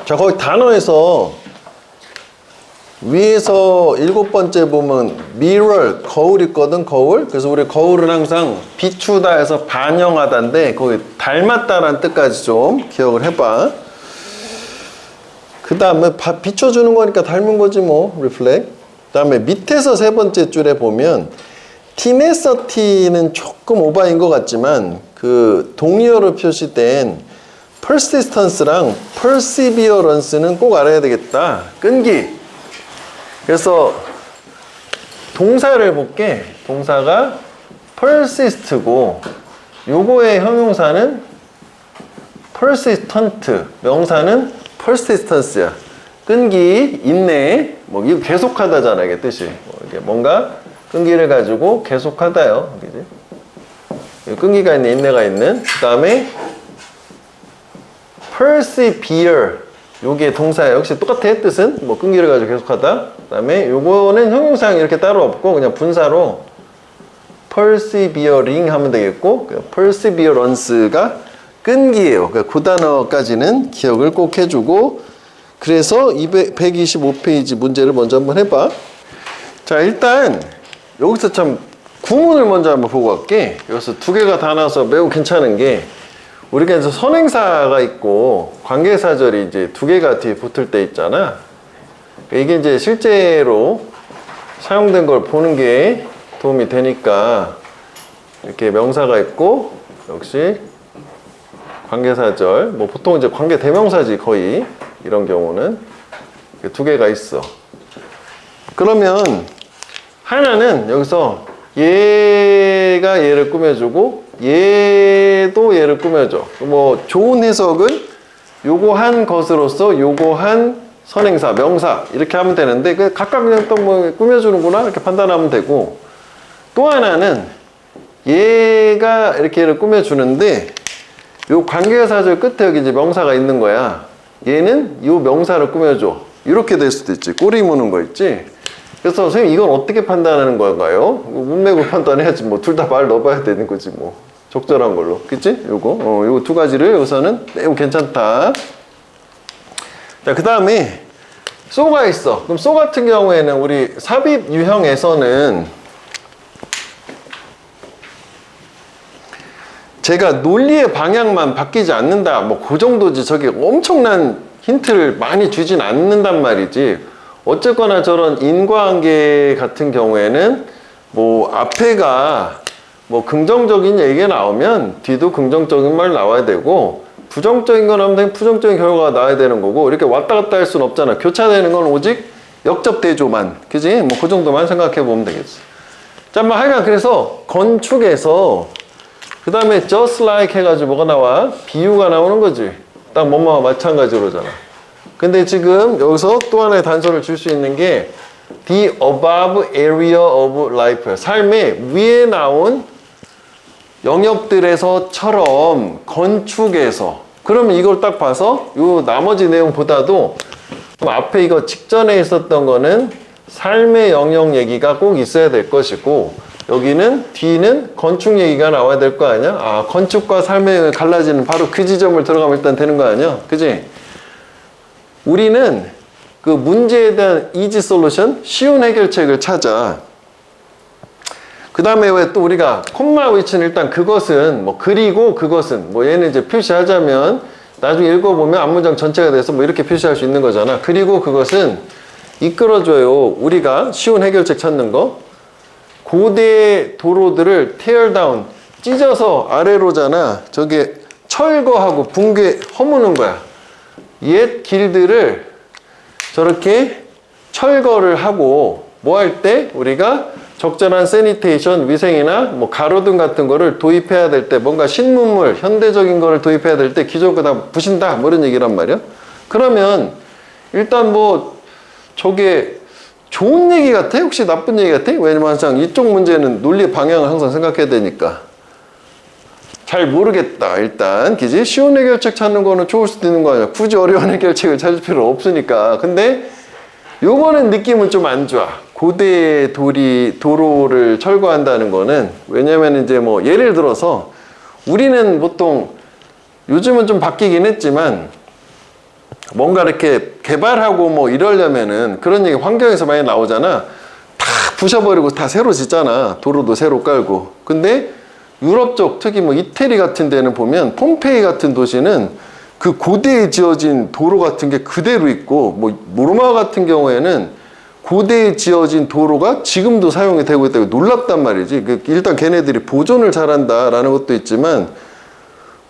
자, 거기 단어에서 위에서 7번째 보면 mirror, 거울 있거든, 거울. 그래서 우리 거울은 항상 비추다 해서 반영하다인데 거기 닮았다라는 뜻까지 좀 기억을 해봐. 그 다음에 비춰주는 거니까 닮은 거지 뭐, reflect. 그 다음에 밑에서 3번째 줄에 보면 tenacity 조금 오바인 것 같지만 그 동의어로 표시된 persistence랑 perseverance는 꼭 알아야 되겠다. 끈기. 그래서 동사를 볼게. 동사가 persist고 요거의 형용사는 persistent, 명사는 persistence야. 끈기, 인내, 뭐 이거 계속하다잖아, 이게 뜻이. 이게 뭔가 끈기를 가지고 계속하다요. 그지? 끈기가 있는, 인내가 있는. 그 다음에 persevere, 요게 동사야. 역시 똑같아, 뜻은. 뭐 끈기를 가지고 계속하다. 그 다음에 요거는 형용사형 이렇게 따로 없고 그냥 분사로 persevering 하면 되겠고, perseverance가 끈기예요. 그러니까 그 단어까지는 기억을 꼭 해주고, 그래서 125페이지 문제를 먼저 한번 해봐. 자, 일단 여기서 참 구문을 먼저 한번 보고 갈게. 여기서 2개가 다 나와서 매우 괜찮은 게, 우리가 이제 선행사가 있고 관계사절이 이제 2개가 뒤에 붙을 때 있잖아. 이게 이제 실제로 사용된 걸 보는 게 도움이 되니까 이렇게 명사가 있고, 역시 관계사절, 뭐 보통 이제 관계 대명사지 거의 이런 경우는 2개가 있어. 그러면 하나는 여기서 얘가 얘를 꾸며주고 얘도 얘를 꾸며줘. 뭐 좋은 해석은 요거 한 것으로서 요거 한 선행사, 명사 이렇게 하면 되는데 각각 그냥 또 뭐 꾸며주는구나 이렇게 판단하면 되고, 또 하나는 얘가 이렇게 얘를 꾸며주는데 요 관계사절 끝에 여기 이제 명사가 있는 거야. 얘는 요 명사를 꾸며줘. 이렇게 될 수도 있지. 꼬리 무는 거 있지. 그래서 선생님 이건 어떻게 판단하는 건가요? 문맥으로 판단해야지 뭐. 둘 다 말 넣어봐야 되는 거지 뭐. 적절한 걸로. 그치? 요거. 요거 2가지를 여기서는 매우 괜찮다. 자, 그 다음에 so가 있어. 그럼 so 같은 경우에는 우리 삽입 유형에서는 제가 논리의 방향만 바뀌지 않는다. 뭐 그 정도지. 저게 엄청난 힌트를 많이 주진 않는단 말이지. 어쨌거나 저런 인과관계 같은 경우에는 뭐 앞에가 뭐 긍정적인 얘기가 나오면 뒤도 긍정적인 말 나와야 되고, 부정적인 거 나오면 부정적인 결과가 나와야 되는 거고, 이렇게 왔다 갔다 할 수는 없잖아. 교차되는 건 오직 역접대조만. 그지? 뭐 그 정도만 생각해 보면 되겠어. 자, 뭐 하여간 그래서 건축에서 그 다음에 just like 해가지고 뭐가 나와? 비유가 나오는 거지. 딱 뭐뭐와 마찬가지로잖아. 근데 지금 여기서 또 하나의 단서를 줄 수 있는 게 the above area of life, 삶의 위에 나온 영역들에서처럼 건축에서. 그러면 이걸 딱 봐서 요 나머지 내용보다도 앞에 이거 직전에 있었던 거는 삶의 영역 얘기가 꼭 있어야 될 것이고, 여기는 뒤는 건축 얘기가 나와야 될 거 아니야? 아, 건축과 삶의 영역이 갈라지는 바로 그 지점을 들어가면 일단 되는 거 아니야? 그지? 우리는 그 문제에 대한 easy solution, 쉬운 해결책을 찾아. 그 다음에 왜 또 우리가 콤마 위치는 일단 그것은 뭐 그리고 그것은 뭐 얘는 이제 표시하자면 나중에 읽어보면 앞문장 전체가 돼서 뭐 이렇게 표시할 수 있는 거잖아. 그리고 그것은 이끌어줘요. 우리가 쉬운 해결책 찾는 거. 고대 도로들을 tear down, 찢어서 아래로잖아. 저게 철거하고 붕괴, 허무는 거야. 옛 길들을 저렇게 철거를 하고 뭐 할 때 우리가 적절한 세니테이션, 위생이나 뭐 가로등 같은 거를 도입해야 될 때, 뭔가 신문물, 현대적인 거를 도입해야 될 때 기존 거 다 부신다 뭐 이런 얘기란 말이야. 그러면 일단 뭐 저게 좋은 얘기 같아? 혹시 나쁜 얘기 같아? 왜냐면 항상 이쪽 문제는 논리 방향을 항상 생각해야 되니까. 잘 모르겠다. 일단 그지? 쉬운 해결책 찾는 거는 좋을 수도 있는 거 아니야. 굳이 어려운 해결책을 찾을 필요 없으니까. 근데 요거는 느낌은 좀 안 좋아. 고대 도로를 철거한다는 거는. 왜냐면 이제 뭐 예를 들어서 우리는 보통 요즘은 좀 바뀌긴 했지만 뭔가 이렇게 개발하고 뭐 이러려면은 그런 얘기 환경에서 많이 나오잖아. 다 부셔버리고 다 새로 짓잖아. 도로도 새로 깔고. 근데 유럽 쪽, 특히 뭐 이태리 같은 데는 보면 폼페이 같은 도시는 그 고대에 지어진 도로 같은 게 그대로 있고, 뭐 로마 같은 경우에는 고대에 지어진 도로가 지금도 사용이 되고 있다고 놀랍단 말이지. 일단 걔네들이 보존을 잘한다라는 것도 있지만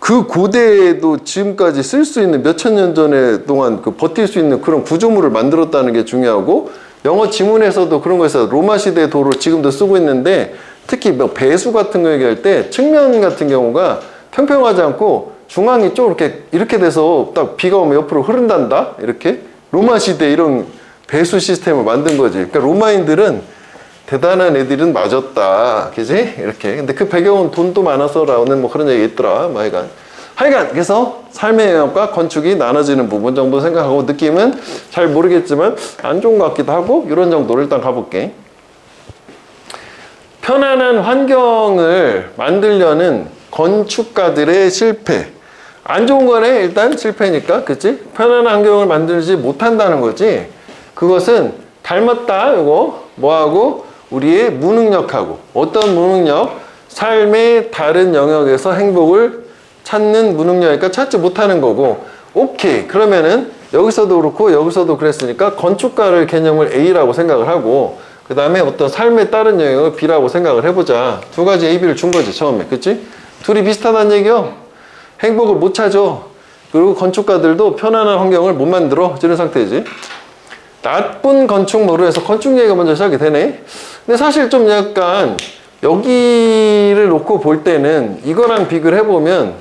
그 고대에도 지금까지 쓸 수 있는 몇천 년 전에 동안 그 버틸 수 있는 그런 구조물을 만들었다는 게 중요하고, 영어 지문에서도 그런 거에서 로마 시대 도로 지금도 쓰고 있는데, 특히 뭐 배수 같은 거 얘기할 때 측면 같은 경우가 평평하지 않고 중앙이 좀 이렇게 돼서 딱 비가 오면 옆으로 흐른단다. 이렇게 로마 시대 이런 배수 시스템을 만든 거지. 그러니까 로마인들은 대단한 애들은 맞았다. 그지? 이렇게. 근데 그 배경은 돈도 많아서라는 뭐 그런 얘기 있더라. 뭐 하여간. 그래서 삶의 영역과 건축이 나눠지는 부분 정도 생각하고, 느낌은 잘 모르겠지만 안 좋은 것 같기도 하고, 이런 정도를 일단 가볼게. 편안한 환경을 만들려는 건축가들의 실패. 안 좋은 거네. 일단 실패니까. 그치? 편안한 환경을 만들지 못한다는 거지. 그것은 닮았다. 이거 뭐하고? 우리의 무능력하고. 어떤 무능력? 삶의 다른 영역에서 행복을 찾는 무능력이니까 찾지 못하는 거고. 오케이. 그러면은 여기서도 그렇고 여기서도 그랬으니까 건축가를 개념을 A라고 생각을 하고, 그 다음에 어떤 삶의 다른 영역을 B라고 생각을 해보자. 두 가지 A, B를 준 거지 처음에. 그치? 둘이 비슷하다는 얘기요. 행복을 못 찾아. 그리고 건축가들도 편안한 환경을 못 만들어. 이런 상태지. 나쁜 건축물로 해서 건축 얘기가 먼저 시작이 되네. 근데 사실 좀 약간 여기를 놓고 볼 때는 이거랑 비교를 해보면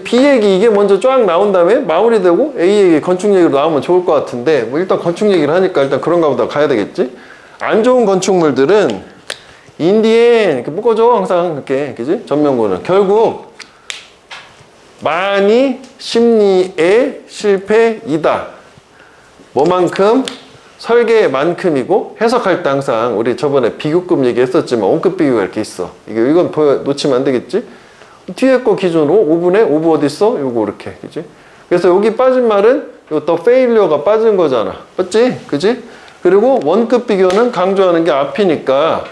B 얘기 이게 먼저 쫙 나온 다음에 마무리되고 A 얘기 건축 얘기로 나오면 좋을 것 같은데, 뭐 일단 건축 얘기를 하니까 일단 그런가 보다 가야 되겠지. 안 좋은 건축물들은 인디엔 이렇게 묶어줘. 항상 이렇게. 그지? 전면고는 결국 많이 심리의 실패이다. 뭐만큼? 설계만큼이고, 해석할 때 항상 우리 저번에 비교급 얘기했었지만 원급 비교가 이렇게 있어. 이건 놓치면 안 되겠지? 뒤에 거 기준으로 5분의 5부 어디 있어? 요거 이렇게. 그지? 그래서 여기 빠진 말은 요 the failure가 빠진 거잖아. 맞지? 그지? 그리고 원급 비교는 강조하는 게 앞이니까,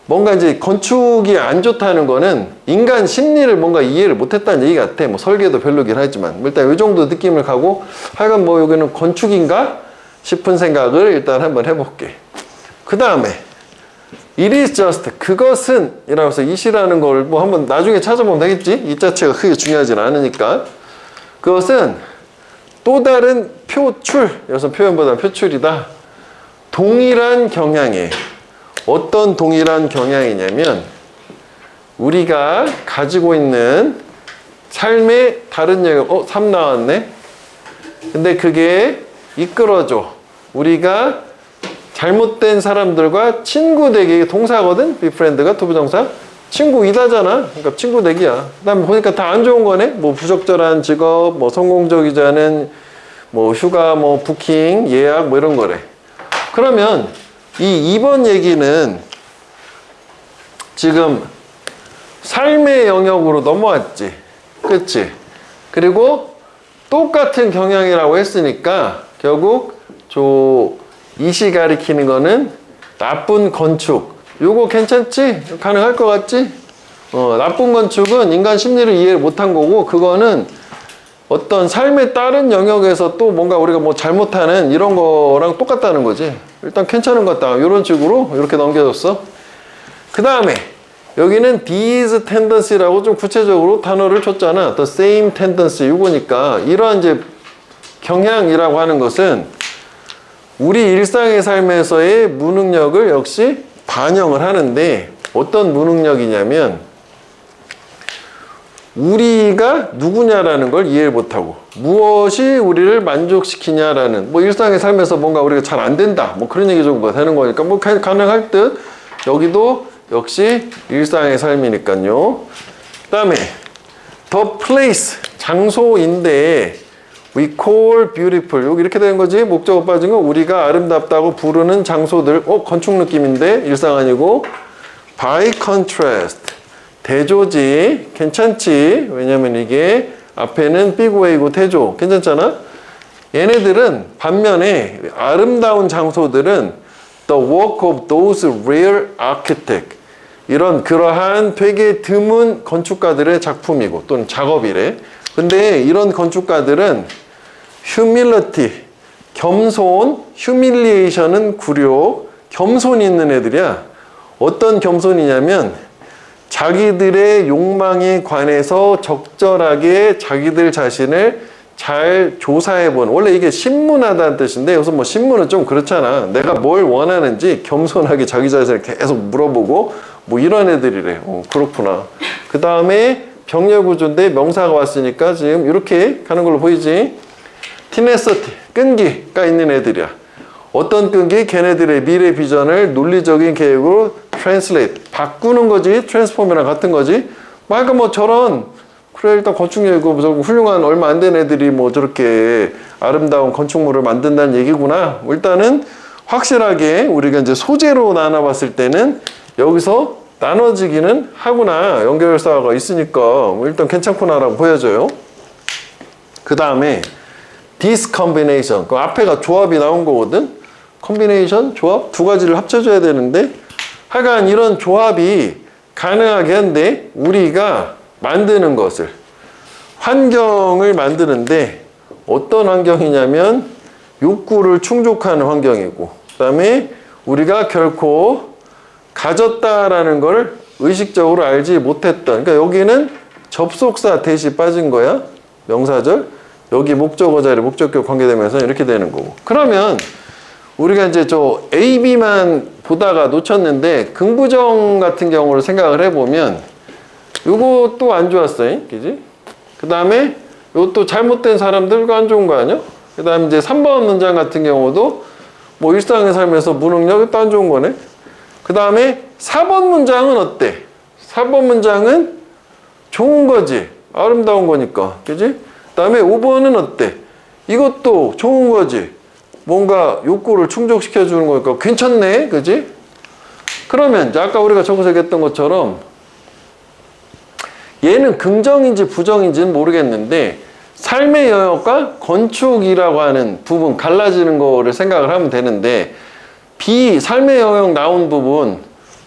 뭔가 이제 건축이 안 좋다는 거는 인간 심리를 뭔가 이해를 못했다는 얘기 같아. 뭐 설계도 별로긴 하지만 일단 이 정도 느낌을 가고, 하여간 뭐 여기는 건축인가 싶은 생각을 일단 한번 해볼게. 그 다음에 it is just, 그것은 이라고 해서 it이라는 걸 뭐 한번 나중에 찾아보면 되겠지. 이 자체가 크게 중요하진 않으니까. 그것은 또 다른 표출, 여기서 표현보다 표출이다. 동일한 경향에. 어떤 동일한 경향이냐면 우리가 가지고 있는 삶의 다른 영역, 3 나왔네. 근데 그게 이끌어줘. 우리가 잘못된 사람들과 친구 되기, 동사거든. befriend가 투부정사. 친구이다잖아. 그러니까 친구 되기야. 그 다음에 보니까 다 안 좋은 거네. 뭐 부적절한 직업, 뭐 성공적이지 않은 뭐 휴가, 뭐 부킹, 예약 뭐 이런 거래. 그러면 이 2번 얘기는 지금 삶의 영역으로 넘어왔지. 그치? 그리고 똑같은 경향이라고 했으니까 결국 이시 가리키는 거는 나쁜 건축. 요거 괜찮지? 가능할 것 같지? 나쁜 건축은 인간 심리를 이해를 못한 거고, 그거는 어떤 삶의 다른 영역에서 또 뭔가 우리가 뭐 잘못하는 이런 거랑 똑같다는 거지. 일단 괜찮은 것 같다. 이런 식으로 이렇게 넘겨줬어. 그 다음에 여기는 these tendency라고 좀 구체적으로 단어를 줬잖아. the same tendency. 이거니까 이러한 이제 경향이라고 하는 것은 우리 일상의 삶에서의 무능력을 역시 반영을 하는데, 어떤 무능력이냐면 우리가 누구냐라는 걸 이해를 못하고 무엇이 우리를 만족시키냐라는, 뭐 일상의 삶에서 뭔가 우리가 잘 안 된다, 뭐 그런 얘기 정도 되는 거니까 뭐 가능할 듯. 여기도 역시 일상의 삶이니까요. 그 다음에 the place, 장소인데 we call beautiful. 여기 이렇게 되는 거지. 목적어 빠진 거. 우리가 아름답다고 부르는 장소들. 건축 느낌인데 일상 아니고. by contrast, 대조지. 괜찮지? 왜냐면 이게 앞에는 big way고 대조. 괜찮잖아? 얘네들은 반면에 아름다운 장소들은 the work of those rare architects. 이런 그러한 되게 드문 건축가들의 작품이고 또는 작업이래. 근데 이런 건축가들은 humility, 겸손, humiliation은 굴욕, 겸손이 있는 애들이야. 어떤 겸손이냐면 자기들의 욕망에 관해서 적절하게 자기들 자신을 잘 조사해본, 원래 이게 신문하다는 뜻인데 여기서 뭐 신문은 좀 그렇잖아. 내가 뭘 원하는지 겸손하게 자기 자신을 계속 물어보고 뭐 이런 애들이래. 그렇구나. 그 다음에 병렬 구조인데 명사가 왔으니까 지금 이렇게 가는 걸로 보이지. 티네서티, 끈기가 있는 애들이야. 어떤 끈기? 걔네들의 미래 비전을 논리적인 계획으로 translate, 바꾸는 거지. 트랜스폼이랑 같은 거지. 그러니까 뭐 저런, 그래 일단 건축력이고 훌륭한 얼마 안 된 애들이 뭐 저렇게 아름다운 건축물을 만든다는 얘기구나. 일단은 확실하게 우리가 이제 소재로 나눠봤을 때는 여기서 나눠지기는 하구나. 연결사가 있으니까 일단 괜찮구나라고 보여져요. 그 다음에 this combination, 그 앞에가 조합이 나온 거거든. combination, 조합 두 가지를 합쳐줘야 되는데 하여간 이런 조합이 가능하게 한데 우리가 만드는 것을, 환경을 만드는데 어떤 환경이냐면 욕구를 충족하는 환경이고, 그 다음에 우리가 결코 가졌다라는 걸 의식적으로 알지 못했던, 그러니까 여기는 접속사 대시 빠진 거야. 명사절. 여기 목적어 자리 목적격 관계되면서 이렇게 되는 거고. 그러면 우리가 이제 저 A, B만 보다가 놓쳤는데 긍부정 같은 경우를 생각을 해보면 요것도 안 좋았어요. 그지? 그 다음에 요것도 잘못된 사람들과 안 좋은 거 아니야? 그 다음에 이제 3번 문장 같은 경우도 뭐 일상의 삶에서 무능력이 또 안 좋은 거네. 그 다음에 4번 문장은 어때? 4번 문장은 좋은 거지. 아름다운 거니까. 그지? 그 다음에 5번은 어때? 이것도 좋은 거지. 뭔가 욕구를 충족시켜 주는 거니까 괜찮네. 그지? 그러면 이제 아까 우리가 적어서 얘기했던 것처럼 얘는 긍정인지 부정인지는 모르겠는데 삶의 영역과 건축이라고 하는 부분 갈라지는 거를 생각을 하면 되는데 B, 삶의 영역 나온 부분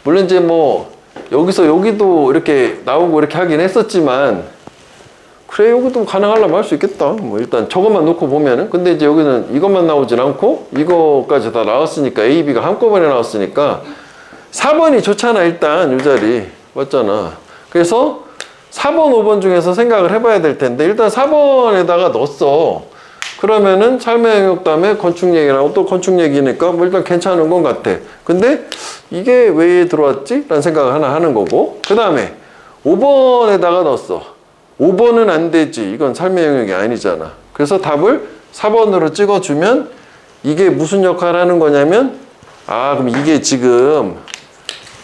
물론 이제 뭐 여기서 여기도 이렇게 나오고 이렇게 하긴 했었지만 그래 여기도 가능하려면 할 수 있겠다. 뭐 일단 저것만 놓고 보면은 근데 이제 여기는 이것만 나오진 않고 이거까지 다 나왔으니까 A, B가 한꺼번에 나왔으니까 4번이 좋잖아. 일단 이 자리 맞잖아. 그래서 4번, 5번 중에서 생각을 해봐야 될 텐데 일단 4번에다가 넣었어. 그러면은 삶의 영역 다음에 건축 얘기라고 또 건축 얘기니까 뭐 일단 괜찮은 건 같아. 근데 이게 왜 들어왔지? 라는 생각을 하나 하는 거고 그 다음에 5번에다가 넣었어. 5번은 안 되지. 이건 삶의 영역이 아니잖아. 그래서 답을 4번으로 찍어주면 이게 무슨 역할을 하는 거냐면 그럼 이게 지금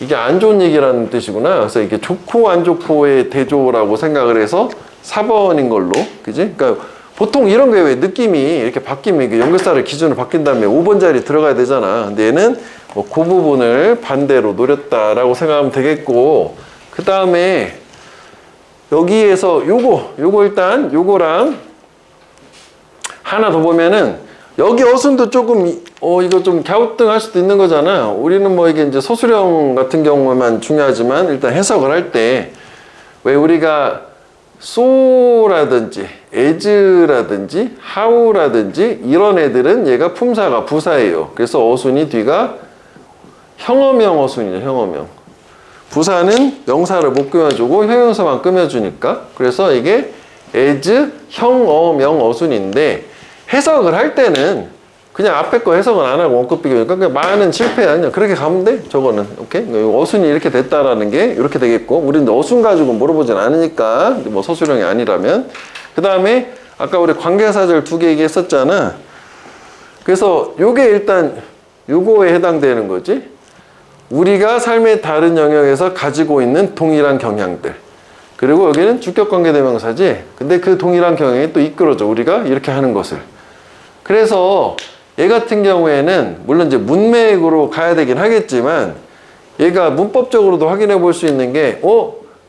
이게 안 좋은 얘기라는 뜻이구나. 그래서 이게 좋고 안 좋고의 대조라고 생각을 해서 4번인 걸로. 그지? 그러니까 보통 이런 게 왜 느낌이 이렇게 바뀌면 이게 연결사를 기준으로 바뀐 다음에 5번 자리 들어가야 되잖아. 근데 얘는 뭐 그 부분을 반대로 노렸다라고 생각하면 되겠고, 그 다음에 여기에서 요거 일단 요거랑 하나 더 보면은 여기 어순도 조금 이거 좀 갸우뚱할 수도 있는 거잖아. 우리는 뭐 이게 이제 소수령 같은 경우만 중요하지만 일단 해석을 할 때 왜 우리가 so라든지 as라든지 how라든지 이런 애들은 얘가 품사가 부사예요. 그래서 어순이 뒤가 형어명 어순이죠. 형어명. 부사는 명사를 못 꾸며주고 형용사만 꾸며주니까 그래서 이게 as 형어명 어순인데 해석을 할 때는 그냥 앞에 거 해석은 안 하고 원급 비교니까 그냥 많은 실패야. 그냥 그렇게 가면 돼. 저거는. 오케이? 어순이 이렇게 됐다라는 게 이렇게 되겠고 우리는 어순 가지고 물어보진 않으니까 뭐 서술형이 아니라면 그 다음에 아까 우리 관계사절 2개 얘기했었잖아. 그래서 요게 일단 요거에 해당되는 거지. 우리가 삶의 다른 영역에서 가지고 있는 동일한 경향들. 그리고 여기는 주격관계대명사지. 근데 그 동일한 경향이 또 이끌어져. 우리가 이렇게 하는 것을. 그래서 얘 같은 경우에는 물론 이제 문맥으로 가야 되긴 하겠지만 얘가 문법적으로도 확인해 볼 수 있는 게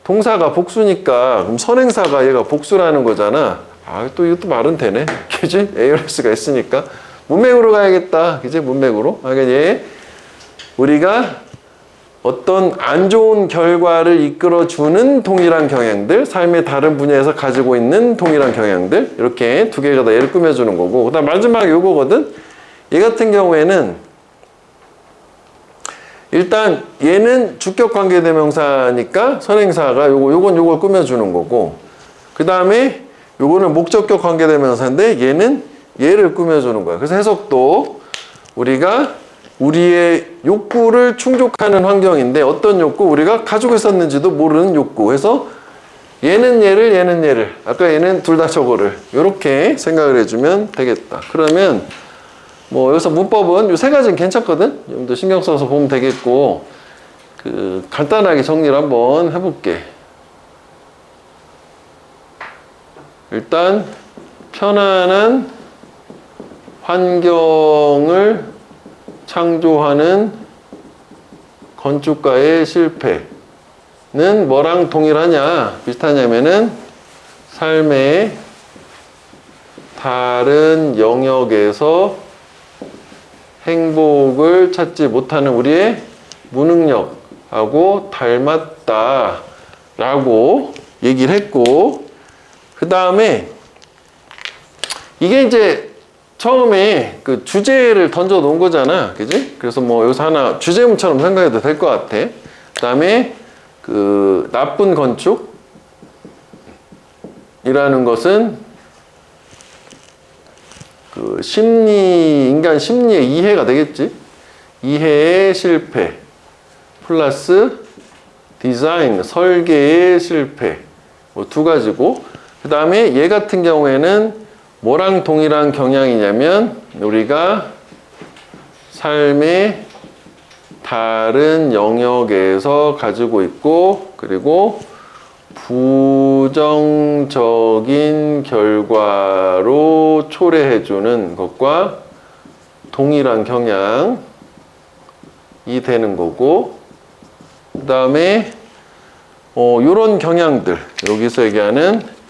동사가 복수니까 그럼 선행사가 얘가 복수라는 거잖아. 아, 또 이것도 말은 되네. 그지? ALS가 있으니까. 문맥으로 가야겠다. 그지? 문맥으로. 그러니까 얘, 우리가 어떤 안 좋은 결과를 이끌어주는 동일한 경향들, 삶의 다른 분야에서 가지고 있는 동일한 경향들, 이렇게 두 개가 다 얘를 꾸며주는 거고, 그 다음 마지막에 요거거든? 얘 같은 경우에는, 일단 얘는 주격 관계대명사니까 선행사가 요건 요걸 꾸며주는 거고, 그 다음에 요거는 목적격 관계대명사인데 얘는 얘를 꾸며주는 거야. 그래서 해석도 우리가 우리의 욕구를 충족하는 환경인데 어떤 욕구? 우리가 가지고 있었는지도 모르는 욕구. 그래서 얘는 얘를, 얘는 얘를. 아까 얘는 둘 다 저거를. 이렇게 생각을 해주면 되겠다. 그러면 뭐 여기서 문법은 요 세 가지는 괜찮거든? 좀 더 신경 써서 보면 되겠고, 간단하게 정리를 한번 해볼게. 일단 편안한 환경을 창조하는 건축가의 실패는 뭐랑 동일하냐, 비슷하냐면은 삶의 다른 영역에서 행복을 찾지 못하는 우리의 무능력하고 닮았다라고 얘기를 했고, 그 다음에 이게 이제 처음에 그 주제를 던져 놓은 거잖아. 그지? 그래서 뭐 여기서 하나 주제문처럼 생각해도 될 것 같아. 그 다음에 그 나쁜 건축이라는 것은 그 인간 심리의 이해가 되겠지? 이해의 실패 플러스 디자인, 설계의 실패. 뭐 두 가지고. 그 다음에 얘 같은 경우에는 뭐랑 동일한 경향이냐면 우리가 삶의 다른 영역에서 가지고 있고, 그리고 부정적인 결과로 초래해주는 것과 동일한 경향이 되는 거고, 그 다음에 요런 경향들, 여기서 얘기하는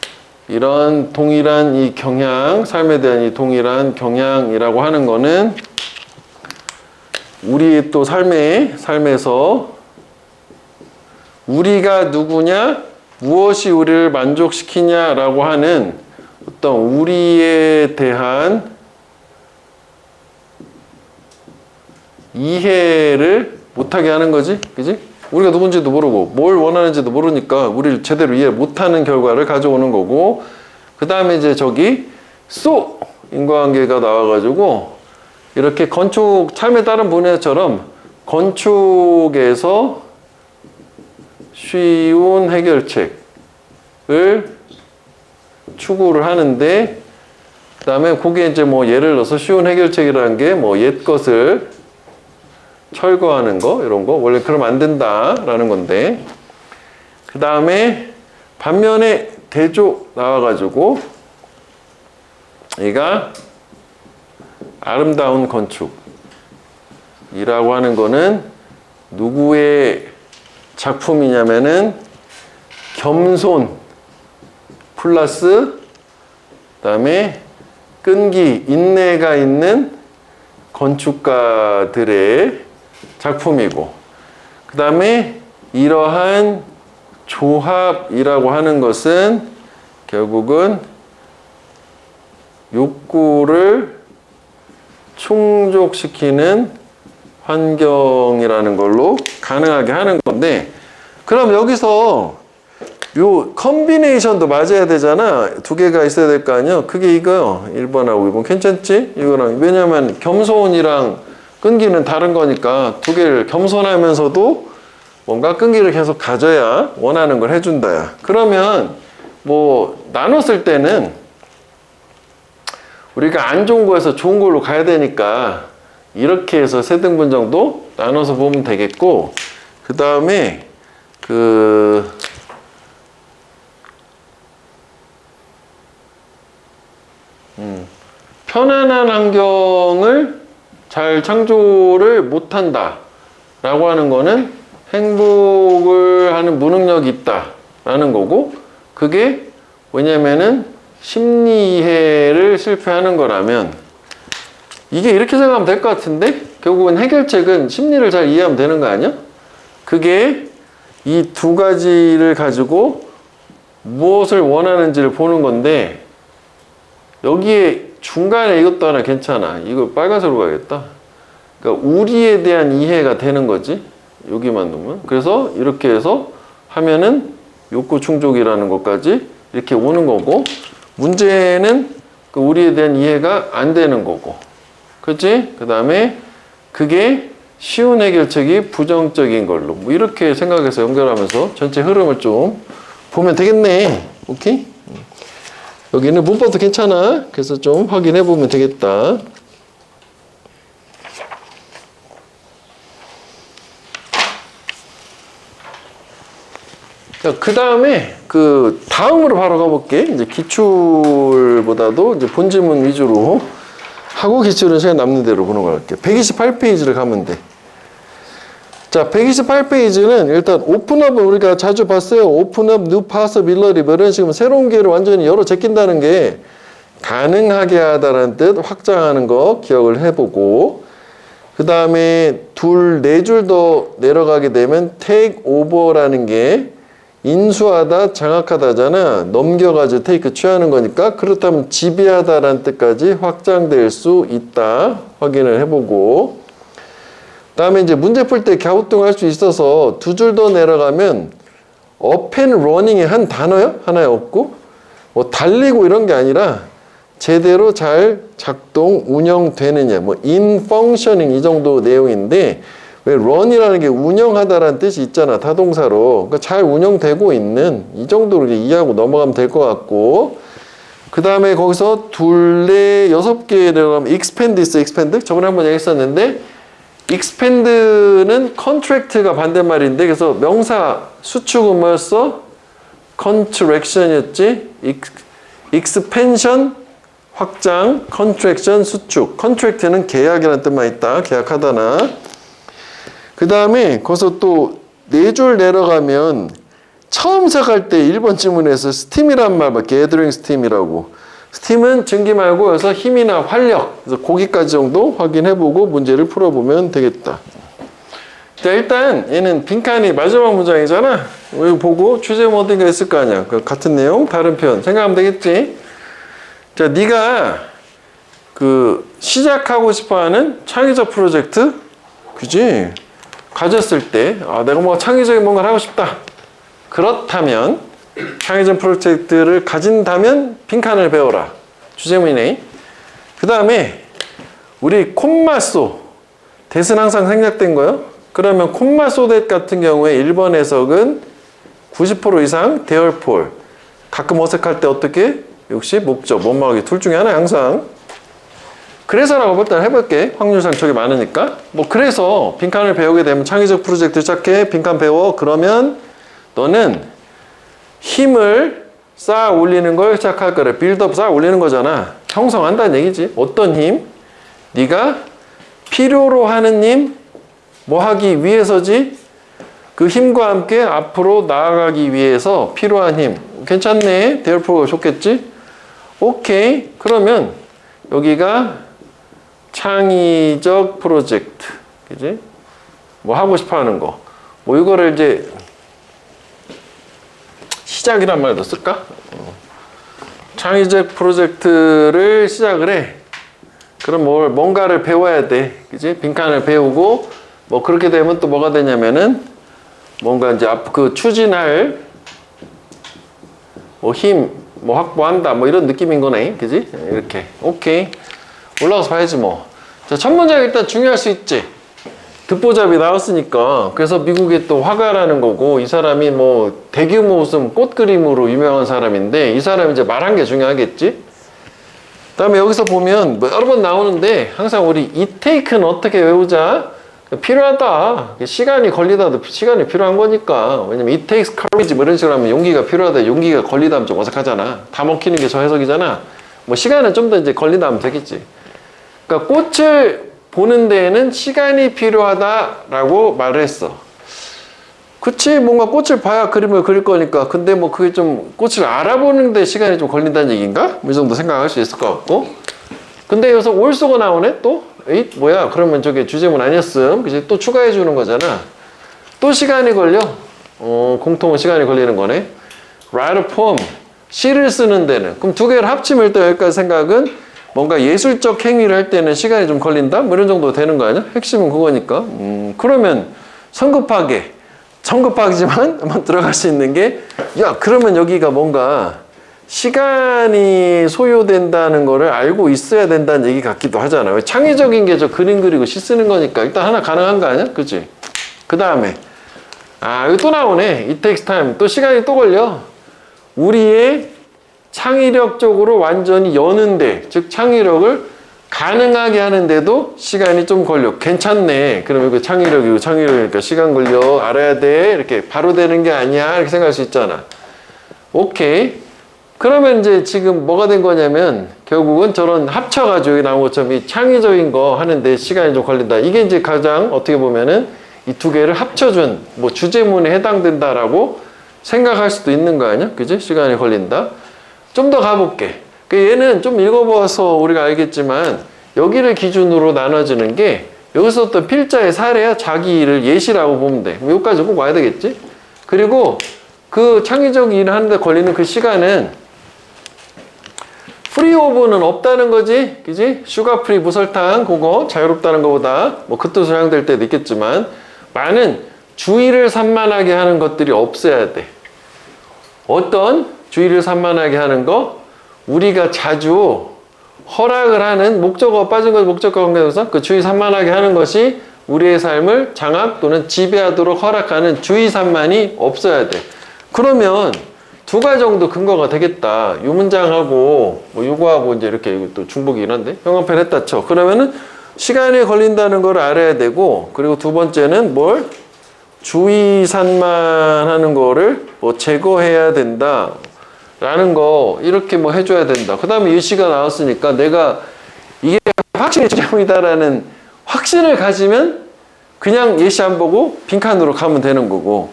이런 동일한 이 경향, 삶에 대한 이 동일한 경향이라고 하는 거는 우리 또 삶에서 우리가 누구냐, 무엇이 우리를 만족시키냐라고 하는 어떤 우리에 대한 이해를 못하게 하는 거지, 그지? 우리가 누군지도 모르고 뭘 원하는지도 모르니까 우리를 제대로 이해 못하는 결과를 가져오는 거고, 그 다음에 이제 저기 인과관계가 나와가지고 이렇게 건축, 삶의 다른 분야처럼 건축에서 쉬운 해결책을 추구를 하는데, 그 다음에 거기에 이제 뭐 예를 들어서 쉬운 해결책이라는 게 뭐 옛 것을 철거하는 거, 이런 거. 원래 그러면 안 된다라는 건데. 그 다음에 반면에 대조 나와가지고 얘가 아름다운 건축이라고 하는 거는 누구의 작품이냐면은 겸손 플러스 그다음에 끈기, 인내가 있는 건축가들의 작품이고, 그 다음에 이러한 조합이라고 하는 것은 결국은 욕구를 충족시키는 환경이라는 걸로 가능하게 하는 건데, 그럼 여기서 요 컨비네이션도 맞아야 되잖아. 두 개가 있어야 될 거 아니야. 그게 이거요. 1번하고 2번 괜찮지? 이거랑. 왜냐면 겸손이랑 끈기는 다른 거니까 두 개를 겸손하면서도 뭔가 끈기를 계속 가져야 원하는 걸 해준다야. 그러면 뭐 나눴을 때는 우리가 안 좋은 거에서 좋은 걸로 가야 되니까 이렇게 해서 세 등분 정도 나눠서 보면 되겠고, 그 다음에 편안한 환경을 잘 창조를 못한다 라고 하는 거는 행복을 하는 무능력이 있다 라는 거고, 그게 왜냐면은 심리 이해를 실패하는 거라면 이게 이렇게 생각하면 될 것 같은데 결국은 해결책은 심리를 잘 이해하면 되는 거 아니야? 그게 이 두 가지를 가지고 무엇을 원하는지를 보는 건데 여기에 중간에 이것도 하나 괜찮아. 이거 빨간색으로 가야겠다. 그러니까 우리에 대한 이해가 되는 거지. 여기만 놓으면. 그래서 이렇게 해서 하면은 욕구 충족이라는 것까지 이렇게 오는 거고 문제는 그 우리에 대한 이해가 안 되는 거고. 그렇지? 그 다음에 그게 쉬운 해결책이 부정적인 걸로 뭐 이렇게 생각해서 연결하면서 전체 흐름을 좀 보면 되겠네. 오케이? 여기는 문법도 괜찮아. 그래서 좀 확인해 보면 되겠다. 자, 그 다음에 다음으로 바로 가볼게. 이제 기출보다도 이제 본지문 위주로 하고 기출은 시간 남는 대로 보는 걸 할게. 128페이지를 가면 돼. 자, 128페이지는 일단 오픈업은 우리가 자주 봤어요. 오픈업, new possibility 뭐 이런 식으로 새로운 기회를 완전히 열어 제낀다는 게 가능하게 하다라는 뜻 확장하는 거 기억을 해보고 그 다음에 네 줄 더 내려가게 되면 take over라는 게 인수하다, 장악하다잖아. 넘겨가지고 take 취하는 거니까 그렇다면 지배하다라는 뜻까지 확장될 수 있다. 확인을 해보고 다음에 이제 문제 풀 때 갸우뚱할 수 있어서 두 줄 더 내려가면 up and running이 한 단어요? 하나에 없고 뭐 달리고 이런 게 아니라 제대로 잘 작동, 운영되느냐 뭐 in functioning 이 정도 내용인데 왜 run이라는 게 운영하다라는 뜻이 있잖아 타동사로 그러니까 잘 운영되고 있는 이 정도로 이해하고 넘어가면 될 것 같고 그 다음에 거기서 둘, 넷, 6개 내려가면 expand 있어 expand 저번에 한번 얘기했었는데 expand는 contract가 반대말인데 그래서 명사 수축은 뭐였어? contraction이었지? expansion 확장, contraction 수축. contract는 계약이라는 뜻만 있다. 계약하다나. 그 다음에 거기서 또 4줄 내려가면 처음 시작할 때 1번 지문에서 steam이란 말, gathering steam이라고. 스팀은 증기 말고 여기서 힘이나 활력 그래서 거기까지 정도 확인해보고 문제를 풀어보면 되겠다. 자 일단 얘는 빈칸이 마지막 문장이잖아. 여기 보고 주제 뭐 어딘가 있을 거 아니야. 같은 내용 다른 표현 생각하면 되겠지. 자 네가 시작하고 싶어하는 창의적 프로젝트 그지? 가졌을 때 내가 뭐 창의적인 뭔가를 하고 싶다. 그렇다면 창의적 프로젝트를 가진다면 빈칸을 배워라. 주제문이네. 그 다음에 우리 콤마소 대은 항상 생략된 거요. 그러면 콤마소댓 같은 경우에 1번 해석은 90% 이상 대얼폴 가끔 어색할 때 어떻게? 역시 목적, 뭐뭐하기 둘 중에 하나 항상 그래서라고 일단 해볼게. 확률상 저게 많으니까 뭐 그래서 빈칸을 배우게 되면 창의적 프로젝트 시작해 빈칸 배워 그러면 너는 힘을 쌓아 올리는 걸 시작할 거래. 빌드업 쌓아 올리는 거잖아. 형성한다는 얘기지. 어떤 힘? 네가 필요로 하는 힘? 뭐 하기 위해서지? 그 힘과 함께 앞으로 나아가기 위해서 필요한 힘. 괜찮네. 대열포가 좋겠지? 오케이. 그러면 여기가 창의적 프로젝트. 그지? 뭐 하고 싶어 하는 거. 뭐 이거를 이제 시작이란 말도 쓸까? 창의적 프로젝트를 시작을 해. 그럼 뭔가를 배워야 돼. 그지? 빈칸을 배우고, 뭐 그렇게 되면 또 뭐가 되냐면은, 뭔가 이제 추진할, 뭐 확보한다. 뭐 이런 느낌인 거네. 그지? 이렇게. 오케이. 올라가서 봐야지 뭐. 자, 첫 문장 일단 중요할 수 있지. 듣보잡이 나왔으니까. 그래서 미국에 또 화가라는 거고 이 사람이 뭐 대규모 웃음 꽃그림으로 유명한 사람인데 이 사람이 이제 말한 게 중요하겠지. 그다음에 여기서 보면 뭐 여러 번 나오는데 항상 우리 이 테이크는 어떻게 외우자. 필요하다. 시간이 걸리다도 시간이 필요한 거니까. 왜냐면 it takes courage 뭐 이런 식으로 하면 용기가 필요하다. 용기가 걸리다 하면 좀 어색하잖아. 다 먹히는 게 저 해석이잖아. 뭐 시간은 좀 더 이제 걸리다 하면 되겠지. 그러니까 꽃을 보는 데에는 시간이 필요하다라고 말을 했어. 그치, 뭔가 꽃을 봐야 그림을 그릴 거니까. 근데 뭐 그게 좀 꽃을 알아보는데 시간이 좀 걸린다는 얘기인가? 뭐 이 정도 생각할 수 있을 것 같고. 근데 여기서 올소가 나오네 또? 에잇 뭐야? 그러면 저게 주제문 아니었음. 그치? 또 추가해 주는 거잖아. 또 시간이 걸려. 공통은 시간이 걸리는 거네. write a poem. 시를 쓰는 데는. 그럼 두 개를 합치면 일단 여기까지 생각은 뭔가 예술적 행위를 할 때는 시간이 좀 걸린다? 뭐 이런 정도 되는 거 아니야? 핵심은 그거니까. 그러면 성급하지만 한번 들어갈 수 있는 게, 야, 그러면 여기가 뭔가 시간이 소요된다는 거를 알고 있어야 된다는 얘기 같기도 하잖아요. 창의적인 게 저 그림 그리고 시 쓰는 거니까 일단 하나 가능한 거 아니야? 그치? 그 다음에, 여기 또 나오네. It takes time. 또 시간이 또 걸려. 우리의 창의력적으로 완전히 여는데, 즉 창의력을 가능하게 하는데도 시간이 좀 걸려. 괜찮네. 그러면 그 창의력이니까 시간 걸려. 알아야 돼. 이렇게 바로 되는 게 아니야. 이렇게 생각할 수 있잖아. 오케이. 그러면 이제 지금 뭐가 된 거냐면 결국은 저런 합쳐가지고 여기 나온 것처럼 이 창의적인 거 하는데 시간이 좀 걸린다. 이게 이제 가장 어떻게 보면은 이 두 개를 합쳐준 뭐 주제문에 해당된다라고 생각할 수도 있는 거 아니야? 그지? 시간이 걸린다. 좀 더 가볼게. 얘는 좀 읽어봐서 우리가 알겠지만 여기를 기준으로 나눠지는 게 여기서 또 필자의 사례야 자기 일을 예시라고 보면 돼. 여기까지 꼭 와야 되겠지? 그리고 그 창의적 일을 하는데 걸리는 그 시간은 프리 오브는 없다는 거지. 그지? 슈가 프리 무설탕 그거 자유롭다는 것보다 뭐 그 뜻으로 사용될 때도 있겠지만 많은 주의를 산만하게 하는 것들이 없어야 돼. 어떤 주의를 산만하게 하는 거? 우리가 자주 허락을 하는 목적어 빠진 것 목적어 관계에서 그 주의 산만하게 하는 것이 우리의 삶을 장악 또는 지배하도록 허락하는 주의 산만이 없어야 돼. 그러면 두 가지 정도 근거가 되겠다. 이 문장하고 뭐 요거하고 이제 이렇게 또 중복이긴 한데 형용패를 했다 쳐. 그러면은 시간이 걸린다는 걸 알아야 되고 그리고 두 번째는 뭘? 주의 산만하는 거를 뭐 제거해야 된다. 라는 거 이렇게 뭐 해줘야 된다. 그 다음에 예시가 나왔으니까 내가 이게 확실히 주제문이다라는 확신을 가지면 그냥 예시 안 보고 빈칸으로 가면 되는 거고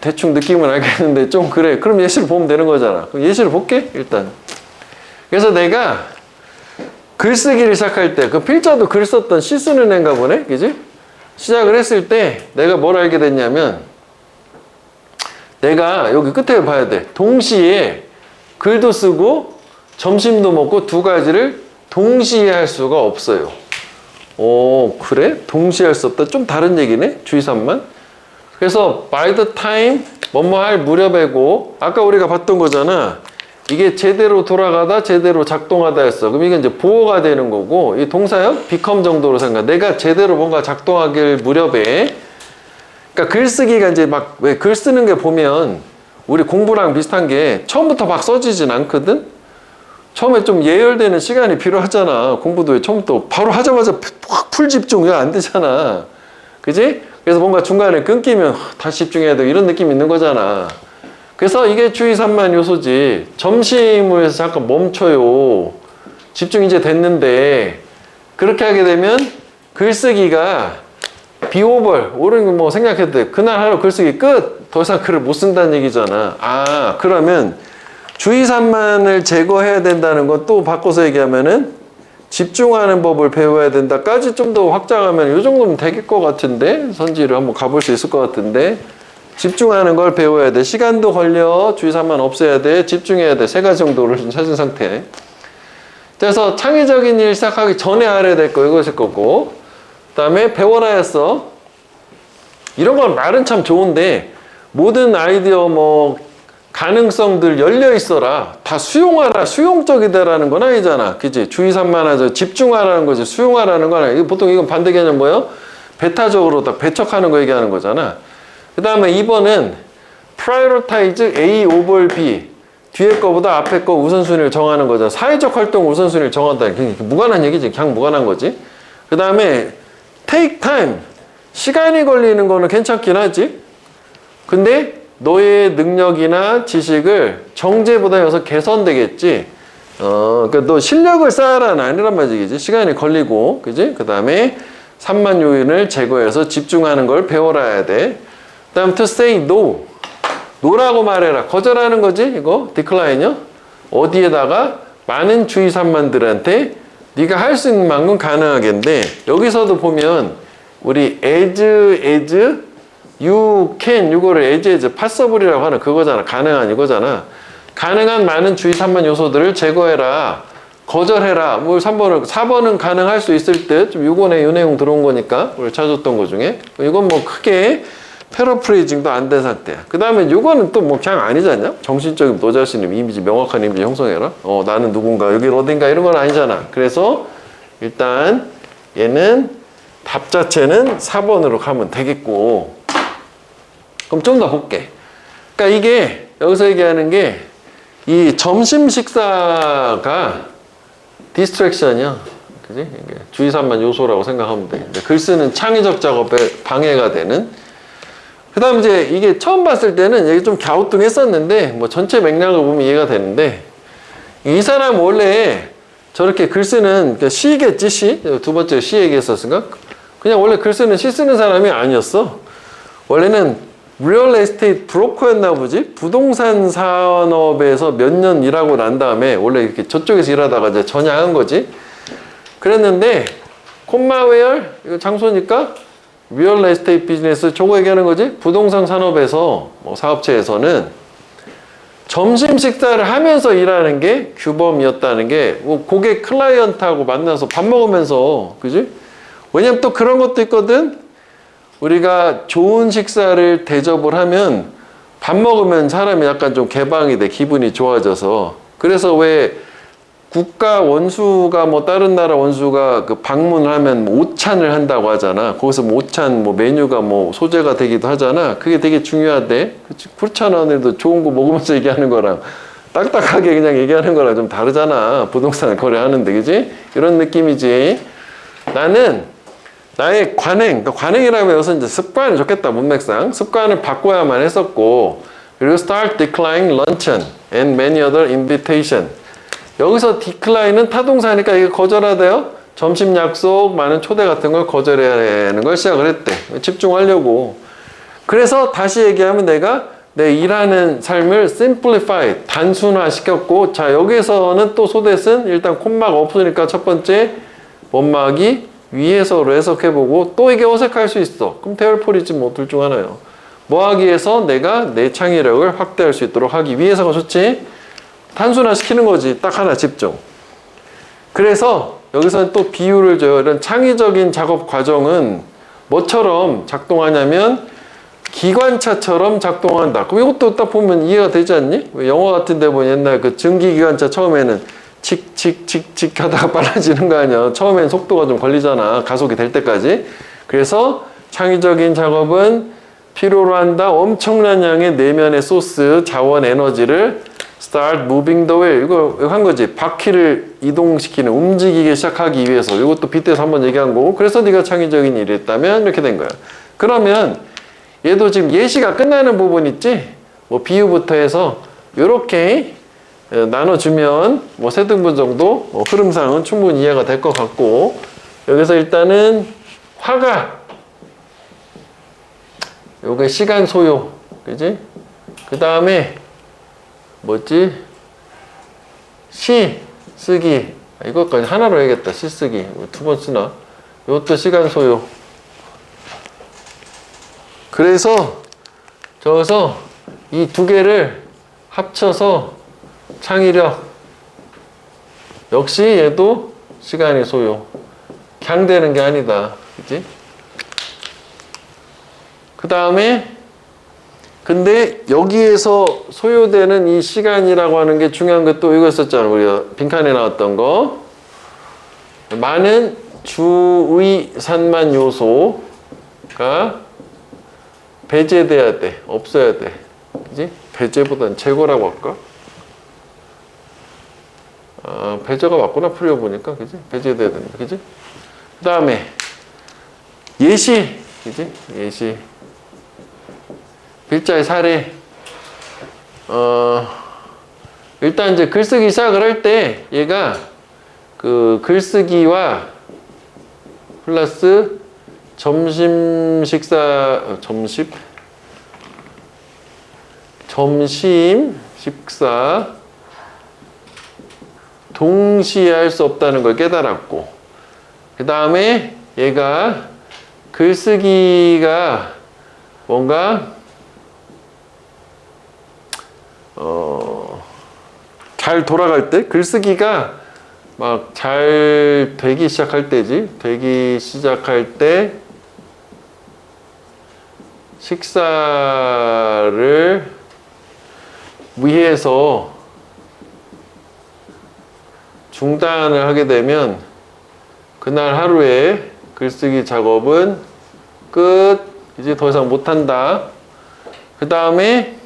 대충 느낌은 알겠는데 좀 그래. 그럼 예시를 보면 되는 거잖아. 그럼 예시를 볼게 일단. 그래서 내가 글쓰기를 시작할 때 그 필자도 글 썼던 시 쓰는 애인가 보네. 그지? 시작을 했을 때 내가 뭘 알게 됐냐면 내가 여기 끝에 봐야 돼. 동시에 글도 쓰고 점심도 먹고 두 가지를 동시에 할 수가 없어요. 오, 그래? 동시에 할 수 없다? 좀 다른 얘기네? 주의산만. 그래서 by the time 뭐뭐 할 무렵에고 아까 우리가 봤던 거잖아. 이게 제대로 돌아가다 제대로 작동하다 했어. 그럼 이게 이제 보어가 되는 거고 이 동사역 become 정도로 생각. 내가 제대로 뭔가 작동하길 무렵에 그러니까 글쓰기가 이제 막 왜 글 쓰는 게 보면 우리 공부랑 비슷한 게 처음부터 막 써지진 않거든? 처음에 좀 예열되는 시간이 필요하잖아. 공부도 처음부터 바로 하자마자 확 풀 집중 안 되잖아. 그지? 그래서 뭔가 중간에 끊기면 다시 집중해야 돼. 이런 느낌이 있는 거잖아. 그래서 이게 주의 산만 요소지. 점심을 해서 잠깐 멈춰요. 집중 이제 됐는데 그렇게 하게 되면 글쓰기가 비오벌, 옳은 뭐 생각해도 돼. 그날 하루 글쓰기 끝! 더 이상 글을 못 쓴다는 얘기잖아. 그러면 주의산만을 제거해야 된다는 건 또 바꿔서 얘기하면은 집중하는 법을 배워야 된다까지 좀 더 확장하면 이 정도면 될 것 같은데? 선지를 한번 가볼 수 있을 것 같은데? 집중하는 걸 배워야 돼. 시간도 걸려. 주의산만 없애야 돼. 집중해야 돼. 세 가지 정도를 좀 찾은 상태. 그래서 창의적인 일 시작하기 전에 알아야 될 거 이것일 거고 그 다음에 배워라였어. 이런 건 말은 참 좋은데 모든 아이디어 뭐 가능성들 열려 있어라. 다 수용하라. 수용적이다라는 건 아니잖아. 그치? 주의산만하죠. 집중하라는 거지. 수용하라는 건 아니야. 보통 이건 반대 개념 뭐예요? 배타적으로 다 배척하는 거 얘기하는 거잖아. 그 다음에 2번은 prioritize A over B. 뒤에 거보다 앞에 거 우선순위를 정하는 거잖아. 사회적 활동 우선순위를 정한다. 무관한 얘기지. 그냥 무관한 거지. 그 다음에 take time. 시간이 걸리는 거는 괜찮긴 하지. 근데 너의 능력이나 지식을 정제보다 여기서 개선되겠지. 그러니까 너 실력을 쌓아라는 아니란 말이지. 시간이 걸리고, 그지? 그 다음에 산만 요인을 제거해서 집중하는 걸 배워라 해야 돼. 다음 to say no. no라고 말해라. 거절하는 거지, 이거. decline이요. 어디에다가 많은 주위 산만들한테 네가 할 수 있는 만큼 가능하겠는데, 여기서도 보면 우리 as, you can, 이거를 as, passable이라고 하는 그거잖아. 가능한 이거잖아. 가능한 많은 주위 산만 요소들을 제거해라. 거절해라. 뭐 4번은 가능할 수 있을 듯. 좀 요거네, 요 내용 들어온 거니까. 우리 찾았던 거 중에. 이건 뭐 크게 패러프레이징도 안 된 상태야. 그 다음에 요거는 또 뭐 그냥 아니지 않냐? 정신적인 너 자신의 이미지, 명확한 이미지 형성해라. 나는 누군가, 여기 어딘가 이런 건 아니잖아. 그래서 일단 얘는 답 자체는 4번으로 가면 되겠고. 그럼 좀 더 볼게. 그러니까 이게 여기서 얘기하는 게 이 점심 식사가 디스트랙션이야. 그지? 이게 주의 산만 요소라고 생각하면 돼. 글 쓰는 창의적 작업에 방해가 되는. 그 다음 이제 이게 처음 봤을 때는 이게 좀 갸우뚱했었는데, 뭐 전체 맥락을 보면 이해가 되는데, 이 사람 원래 저렇게 글 쓰는, 그러니까 시겠지, 시? 두 번째 시 얘기했었으니까? 그냥 원래 글 쓰는 시 쓰는 사람이 아니었어. 원래는 리얼 에스테이트 브로커였나 보지? 부동산 산업에서 몇 년 일하고 난 다음에 원래 이렇게 저쪽에서 일하다가 이제 전향한 거지. 그랬는데, 콤마웨어, 이거 장소니까 리얼 에스테이트 비즈니스, 저거 얘기하는 거지? 부동산 산업에서, 뭐 사업체에서는 점심 식사를 하면서 일하는 게 규범이었다는 게, 뭐 고객 클라이언트하고 만나서 밥 먹으면서, 그지? 왜냐면 또 그런 것도 있거든? 우리가 좋은 식사를 대접을 하면 밥 먹으면 사람이 약간 좀 개방이 돼. 기분이 좋아져서. 그래서 왜 국가 원수가 뭐 다른 나라 원수가 그 방문을 하면 뭐 오찬을 한다고 하잖아. 거기서 뭐 오찬 뭐 메뉴가 뭐 소재가 되기도 하잖아. 그게 되게 중요하대. 그렇잖아. 오늘도 좋은 거 먹으면서 얘기하는 거랑 딱딱하게 그냥 얘기하는 거랑 좀 다르잖아. 부동산 거래하는데, 그지? 이런 느낌이지. 나는 나의 관행, 그러니까 관행이라면 여기서 이제 습관이 좋겠다, 문맥상. 습관을 바꿔야만 했었고, 그리고 start decline luncheon and many other invitation. 여기서 decline은 타동사니까 이게 거절하대요. 점심 약속, 많은 초대 같은 걸 거절해야 하는 걸 시작을 했대. 집중하려고. 그래서 다시 얘기하면 내가 내 일하는 삶을 simplify, 단순화시켰고, 자, 여기서는 또 소댓은 일단 콤마가 없으니까 첫 번째 원막이 위에서로 해석해보고, 또 이게 어색할 수 있어. 그럼 대열폴이지 뭐 둘 중 하나요. 뭐 하기 위해서 내가 내 창의력을 확대할 수 있도록 하기 위해서가 좋지. 단순화시키는 거지. 딱 하나 집중. 그래서 여기서는 또 비유를 줘요. 이런 창의적인 작업 과정은 뭐처럼 작동하냐면 기관차처럼 작동한다. 그럼 이것도 딱 보면 이해가 되지 않니? 영화 같은 데 보면 옛날 그 증기기관차 처음에는 칙칙칙칙 하다가 빨라지는 거 아니야. 처음엔 속도가 좀 걸리잖아. 가속이 될 때까지. 그래서 창의적인 작업은 필요로 한다. 엄청난 양의 내면의 소스, 자원, 에너지를 start moving the wheel. 이거 한 거지. 바퀴를 이동시키는, 움직이기 시작하기 위해서. 이것도 빗대서 한번 얘기한 거고. 그래서 네가 창의적인 일을 했다면 이렇게 된 거야. 그러면 얘도 지금 예시가 끝나는 부분 있지? 뭐 비유부터 해서 이렇게 나눠주면 뭐 세 등분 정도 흐름상은 충분히 이해가 될 것 같고, 여기서 일단은 화가 요게 시간 소요, 그지? 그 다음에 뭐지? 시 쓰기, 이것까지 하나로 해야겠다. 시 쓰기 두 번 쓰나? 이것도 시간 소요. 그래서 저기서 이 두 개를 합쳐서 창의력, 역시 얘도 시간이 소요. 그냥 되는 게 아니다. 그치? 그 다음에 근데 여기에서 소요되는 이 시간이라고 하는 게 중요한 게 또 이거 있었잖아. 우리가 빈칸에 나왔던 거. 많은 주의 산만 요소가 배제돼야 돼. 없어야 돼. 그치? 배제보다는 제거라고 할까? 배제가 맞구나, 풀려보니까. 그지? 배제돼야 된다. 그지? 그 다음에, 예시. 그지? 예시. 글자의 사례. 일단 이제 글쓰기 시작을 할 때, 얘가 그 글쓰기와 플러스 점심 식사, 점심? 점심, 식사 동시에 할 수 없다는 걸 깨달았고, 그 다음에 얘가 글쓰기가 뭔가 잘 돌아갈 때, 글쓰기가 막 잘 되기 시작할 때지, 되기 시작할 때 식사를 위해서 중단을 하게 되면 그날 하루에 글쓰기 작업은 끝, 이제 더 이상 못한다. 그 다음에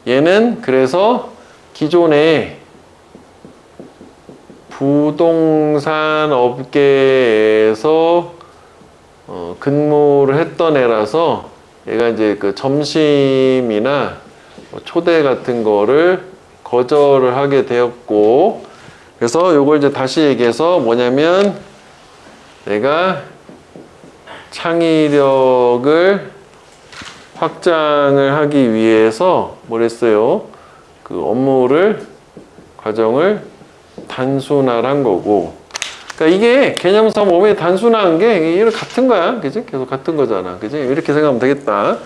얘는 그래서 기존에 부동산 업계에서 근무를 했던 애라서 얘가 이제 그 점심이나 초대 같은 거를 거절을 하게 되었고, 그래서 요걸 이제 다시 얘기해서 뭐냐면 내가 창의력을 확장을 하기 위해서 뭘 했어요? 그 업무를, 과정을 단순화한 거고. 그러니까 이게 개념상 몸에 단순한 게 이런 같은 거야. 그지? 계속 같은 거잖아. 그지? 이렇게 생각하면 되겠다.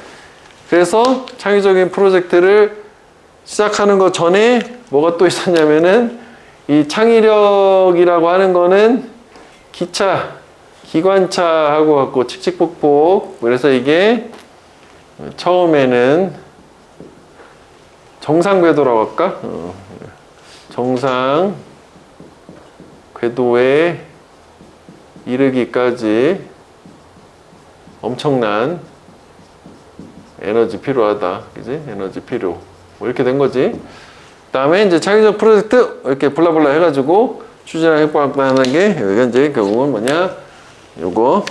그래서 창의적인 프로젝트를 시작하는 것 전에 뭐가 또 있었냐면은 이 창의력이라고 하는 거는 기차, 기관차하고 갖고 칙칙폭폭. 그래서 이게 처음에는 정상 궤도라고 할까? 정상 궤도에 이르기까지 엄청난 에너지 필요하다. 그지? 에너지 필요. 뭐 이렇게 된 거지. 그 다음에 이제 창의적 프로젝트 이렇게 블라블라 해가지고 추진하고 협박하는 게 여기가 이제 결국은 뭐냐? 요거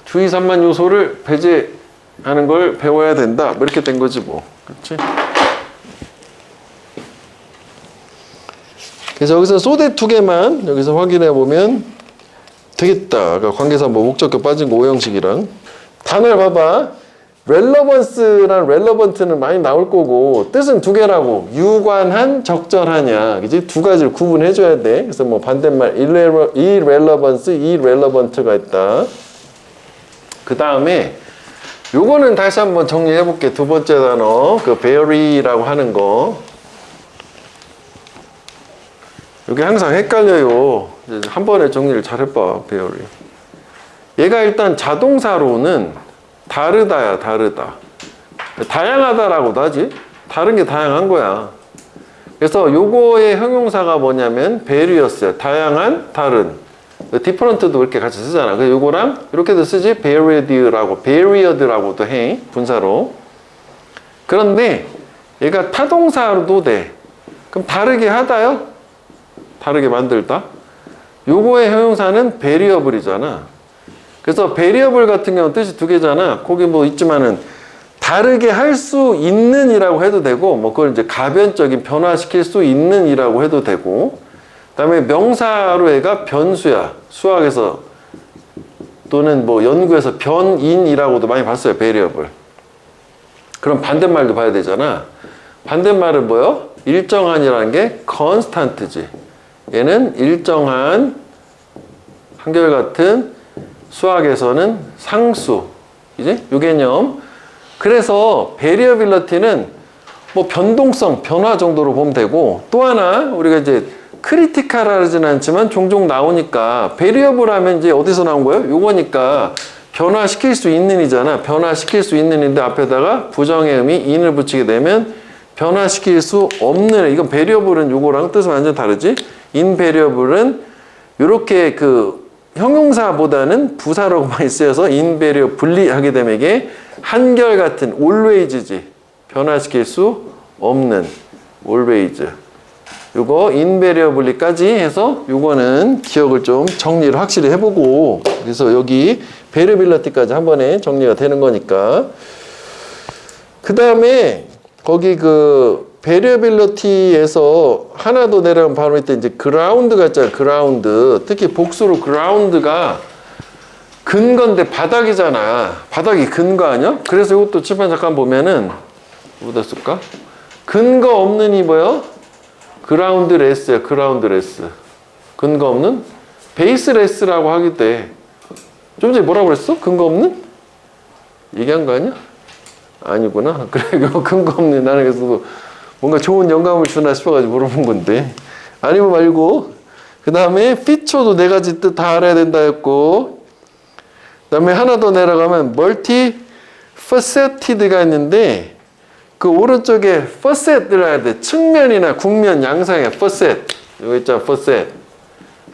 주의 산만 요소를 배제하는 걸 배워야 된다. 뭐 이렇게 된 거지 뭐. 그렇지? 그래서 여기서 소대 두 개만 여기서 확인해 보면 되겠다. 아까 관계사 뭐 목적격 빠진 거 오형식이랑. 단어를 봐봐. 렐러번스랑 렐러번트는 많이 나올 거고 뜻은 두 개라고. 유관한, 적절하냐. 그지? 두 가지를 구분해 줘야 돼. 그래서 뭐 반대말 irrelevance, irrelevant가 있다. 그 다음에 요거는 다시 한번 정리해 볼게. 두 번째 단어 그 vary라고 하는 거. 여기 항상 헷갈려요. 한 번에 정리를 잘 해봐. vary. 얘가 일단 자동사로는 다르다야, 다르다. 다양하다라고도 하지. 다른 게 다양한 거야. 그래서 요거의 형용사가 뭐냐면 various야. 다양한, 다른. different도 이렇게 같이 쓰잖아. 그래서 요거랑 이렇게도 쓰지. varied라고도 해. 분사로. 그런데 얘가 타동사로도 돼. 그럼 다르게 하다요? 다르게 만들다? 요거의 형용사는 variable이잖아. 그래서 variable 같은 경우는 뜻이 두 개잖아. 거기 뭐 있지만은 다르게 할 수 있는 이라고 해도 되고, 뭐 그걸 이제 가변적인 변화시킬 수 있는 이라고 해도 되고, 그 다음에 명사로 얘가 변수야. 수학에서 또는 뭐 연구에서 변인이라고도 많이 봤어요. variable. 그럼 반대말도 봐야 되잖아. 반대말은 뭐요? 일정한이라는 게 constant지. 얘는 일정한, 한결같은, 수학에서는 상수. 이제 요 개념. 그래서 variability는 뭐 변동성, 변화 정도로 보면 되고, 또 하나 우리가 이제 크리티컬하지는 않지만 종종 나오니까 variable 하면 이제 어디서 나온 거예요? 요거니까 변화시킬 수 있는 이잖아. 변화시킬 수 있는 인데 앞에다가 부정의 의미 in을 붙이게 되면 변화시킬 수 없는, 이건 variable은 요거랑 뜻은 완전 다르지. invariable은 요렇게 그 형용사보다는 부사로 많이 쓰여서 invariably 하게 되면 이게 한결같은 always지. 변화시킬 수 없는 always. 요거 invariably까지 해서 요거는 기억을 좀 정리를 확실히 해보고, 그래서 여기 variability까지 한 번에 정리가 되는 거니까. 그 다음에 거기 그 variability에서 하나 더 내려가면 바로 이때 이제 ground가 있잖아요. ground. 특히 복수로 ground가 근거인데 바닥이잖아. 바닥이 근거 아니야? 그래서 이것도 칠판 잠깐 보면은 어디다 쓸까? 근거 없는이 뭐야? 그라운드레스야, 그라운드레스. 근거 없는? 베이스레스라고 하기 때. 좀 전에 뭐라고 그랬어? 근거 없는? 얘기한 거 아니야? 아니구나. 그래, 이거 근거 없는. 나는 그래서 뭔가 좋은 영감을 주나 싶어가지고 물어본 건데. 아니면 말고. 그 다음에 피처도 네 가지 뜻 다 알아야 된다 했고. 그 다음에 하나 더 내려가면 멀티 퍼셋티드가 있는데 그 오른쪽에 퍼셋을 해야 돼. 측면이나 국면 양상의 퍼셋. 이거 있잖아, 퍼셋.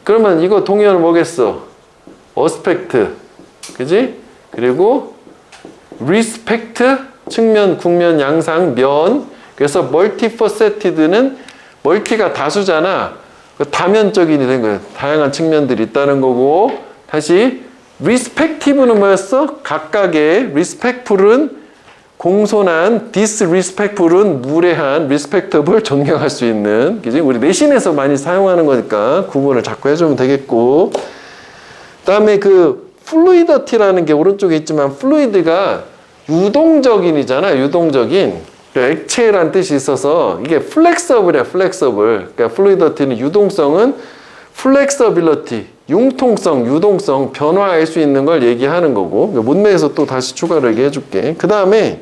그러면 이거 동의어는 뭐겠어? 어스펙트. 그지? 그리고 리스펙트, 측면, 국면, 양상, 면. 그래서 멀티 퍼셋티드는 멀티가 다수잖아. 다면적인이 된 거예요. 다양한 측면들이 있다는 거고. 다시 리스펙티브는 뭐였어? 각각의 리스펙풀은 공손한, disrespectful은 무례한, respectable 존경할 수 있는. 그지? 우리 내신에서 많이 사용하는 거니까 구분을 자꾸 해주면 되겠고. 그다음에 그 fluidity라는 게 오른쪽에 있지만 fluid가 유동적인이잖아. 유동적인. 액체란 뜻이 있어서 이게 flexible이야, flexible. 그러니까 fluidity는 유동성은 flexibility, 융통성, 유동성, 변화할 수 있는 걸 얘기하는 거고. 문맥에서 또 다시 추가로 얘기해 줄게. 그 다음에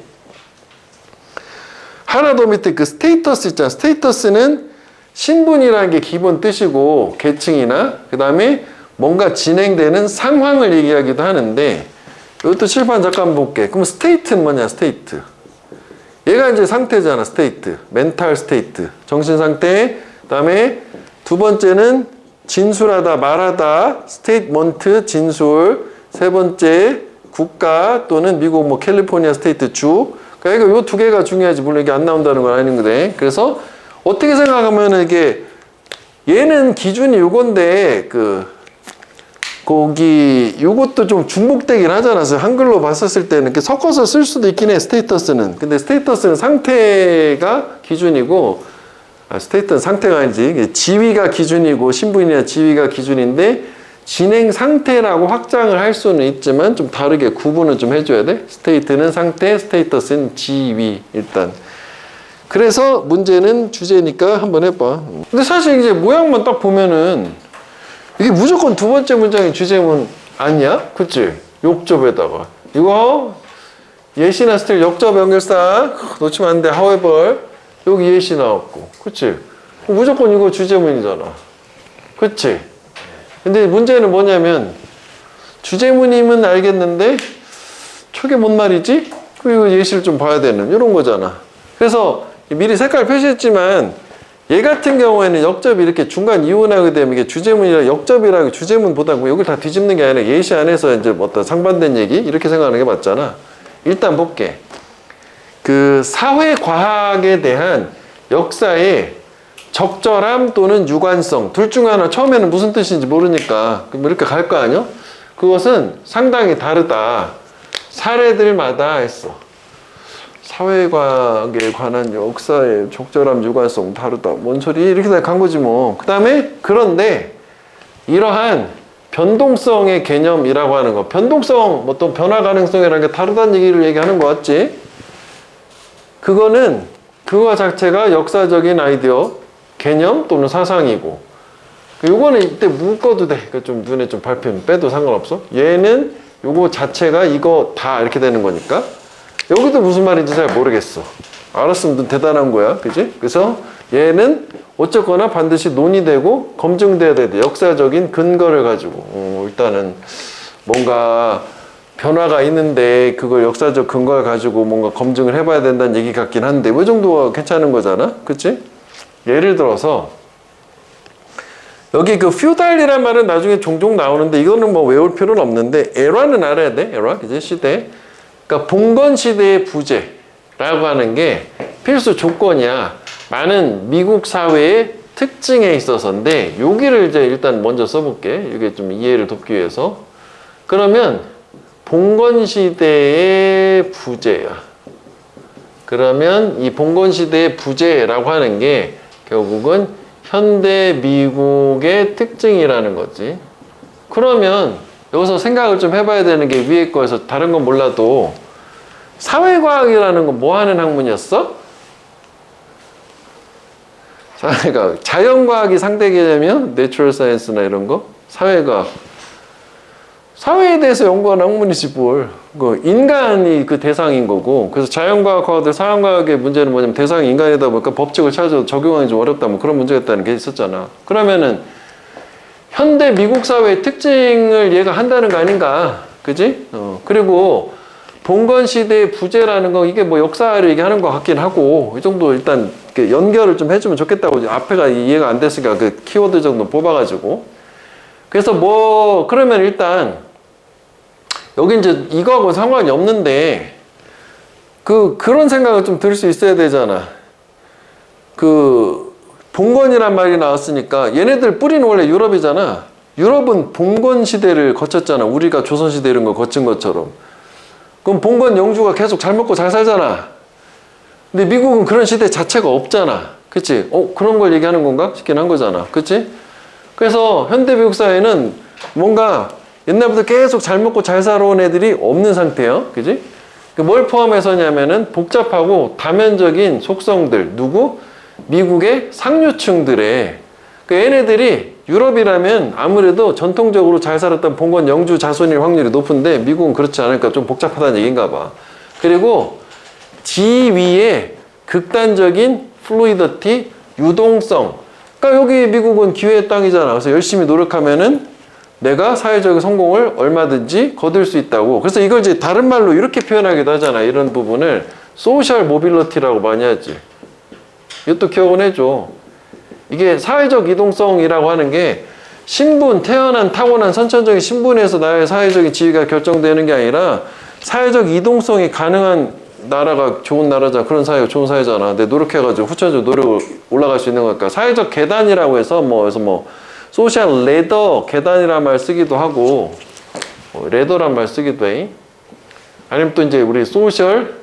하나 더 밑에 그 스테이터스 있잖아. 스테이터스는 신분이라는 게 기본 뜻이고, 계층이나 그 다음에 뭔가 진행되는 상황을 얘기하기도 하는데, 이것도 칠판 잠깐 볼게. 그럼 스테이트는 뭐냐? 스테이트. 얘가 이제 상태잖아. 스테이트. 멘탈 스테이트. 정신 상태. 그 다음에 두 번째는 진술하다, 말하다. 스테이트먼트, 진술. 세 번째 국가 또는 미국 뭐 캘리포니아 스테이트 주. 그러니까 이거 두 개가 중요하지. 물론 이게 안 나온다는 건 아닌데. 그래서 어떻게 생각하면 이게 얘는 기준이 요건데 거기 요것도 좀 중복되긴 하잖아. 한글로 봤었을 때는 이렇게 섞어서 쓸 수도 있긴 해. 스테이터스는. 근데 스테이터스는 상태가 기준이고, 스테이터는 상태가 아니지. 지위가 기준이고 신분이나 지위가 기준인데 진행 상태라고 확장을 할 수는 있지만 좀 다르게 구분을 좀 해줘야 돼. 스테이트는 상태, 스테이터스는 지위. 일단. 그래서 문제는 주제니까 한번 해봐. 근데 사실 이제 모양만 딱 보면은 이게 무조건 두 번째 문장의 주제문 아니야? 그치? 욕접에다가. 이거 예시나 스틸 역접 연결사 놓치면 안 돼. however 여기 예시 나왔고. 그치? 무조건 이거 주제문이잖아. 그치? 근데 문제는 뭐냐면 주제문이면 알겠는데 저게 뭔 말이지? 그리고 예시를 좀 봐야 되는 이런 거잖아. 그래서 미리 색깔 표시했지만 얘 같은 경우에는 역접이 이렇게 중간 이혼하게 되면 이게 주제문이라 역접이라고 주제문보다 여기를 다 뒤집는 게 아니라 예시 안에서 이제 뭐 어떤 상반된 얘기 이렇게 생각하는 게 맞잖아. 일단 볼게. 그 사회과학에 대한 역사의 적절함 또는 유관성 둘 중 하나. 처음에는 무슨 뜻인지 모르니까 그럼 이렇게 갈 거 아니야? 그것은 상당히 다르다. 사례들마다 했어. 사회과학에 관한 역사의 적절함, 유관성 다르다. 뭔 소리? 이렇게 다 간 거지 뭐. 그 다음에 그런데 이러한 변동성의 개념이라고 하는 거. 변동성, 뭐 또 변화 가능성이라는 게 다르다는 얘기를 얘기하는 거 같지? 그거는 그거 자체가 역사적인 아이디어, 개념 또는 사상이고. 요거는 이때 묶어도 돼. 그러니까 좀 눈에 좀 밟히면 빼도 상관없어. 얘는 요거 자체가 이거 다 이렇게 되는 거니까. 여기도 무슨 말인지 잘 모르겠어. 알았으면 대단한 거야. 그지? 그래서 얘는 어쨌거나 반드시 논의되고 검증돼야 돼. 역사적인 근거를 가지고. 일단은 뭔가 변화가 있는데 그걸 역사적 근거를 가지고 뭔가 검증을 해봐야 된다는 얘기 같긴 한데 이 정도가 괜찮은 거잖아. 그치? 예를 들어서 여기 그 feudal이라는 말은 나중에 종종 나오는데 이거는 뭐 외울 필요는 없는데 에라는 알아야 돼. 에라. 그지? 시대. 그러니까 봉건 시대의 부재라고 하는 게 필수 조건이야. 많은 미국 사회의 특징에 있어서인데 여기를 이제 일단 먼저 써볼게. 이게 좀 이해를 돕기 위해서. 그러면 봉건 시대의 부재야. 그러면 이 봉건 시대의 부재라고 하는 게 결국은 현대 미국의 특징이라는 거지. 그러면 여기서 생각을 좀 해봐야 되는 게 위에 거에서 다른 건 몰라도 사회과학이라는 건 뭐 하는 학문이었어? 사회과학. 자연과학이 상대 개념이야? 내추럴 사이언스나 이런 거? 사회과학. 사회에 대해서 연구하는 학문이지 뭘. 인간이 그 대상인 거고. 그래서 자연과학과들 사회과학의 문제는 뭐냐면 대상이 인간이다 보니까 법칙을 찾아서 적용하기 좀 어렵다 뭐 그런 문제가 있다는 게 있었잖아. 그러면은 현대 미국 사회의 특징을 얘가 한다는 거 아닌가? 그지? 그리고 봉건 시대의 부재라는 거 이게 뭐 역사를 얘기하는 것 같긴 하고 이 정도 일단 연결을 좀 해주면 좋겠다고 앞에가 이해가 안 됐으니까 그 키워드 정도 뽑아가지고 그래서 뭐 그러면 일단 여기 이제 이거하고 상관이 없는데 그런 생각을 좀 들 수 있어야 되잖아. 봉건이란 말이 나왔으니까 얘네들 뿌리는 원래 유럽이잖아. 유럽은 봉건 시대를 거쳤잖아. 우리가 조선 시대 이런 거 거친 것처럼. 그럼 봉건 영주가 계속 잘 먹고 잘 살잖아. 근데 미국은 그런 시대 자체가 없잖아. 그치? 그런 걸 얘기하는 건가? 싶긴 한 거잖아. 그치? 그래서 현대 미국 사회는 뭔가 옛날부터 계속 잘 먹고 잘 살아온 애들이 없는 상태예요. 그치? 뭘 포함해서냐면은 복잡하고 다면적인 속성들. 누구? 미국의 상류층들의 얘네들이 유럽이라면 아무래도 전통적으로 잘 살았던 봉건 영주 자손일 확률이 높은데 미국은 그렇지 않으니까 좀 복잡하다는 얘기인가 봐. 그리고 지위의 극단적인 플루이더티, 유동성. 그러니까 여기 미국은 기회의 땅이잖아. 그래서 열심히 노력하면은 내가 사회적인 성공을 얼마든지 거둘 수 있다고. 그래서 이걸 이제 다른 말로 이렇게 표현하기도 하잖아. 이런 부분을 소셜 모빌리티라고 많이 하지. 이것도 기억은 해줘. 이게 사회적 이동성이라고 하는 게 신분, 태어난 타고난 선천적인 신분에서 나의 사회적인 지위가 결정되는 게 아니라 사회적 이동성이 가능한 나라가 좋은 나라잖아. 그런 사회가 좋은 사회잖아. 근데 노력해가지고 후천적 노력을 올라갈 수 있는 거니까 사회적 계단이라고 해서 그래서 소셜 레더 계단이란 말 쓰기도 하고 레더란 말 쓰기도 해. 아니면 또 이제 우리 소셜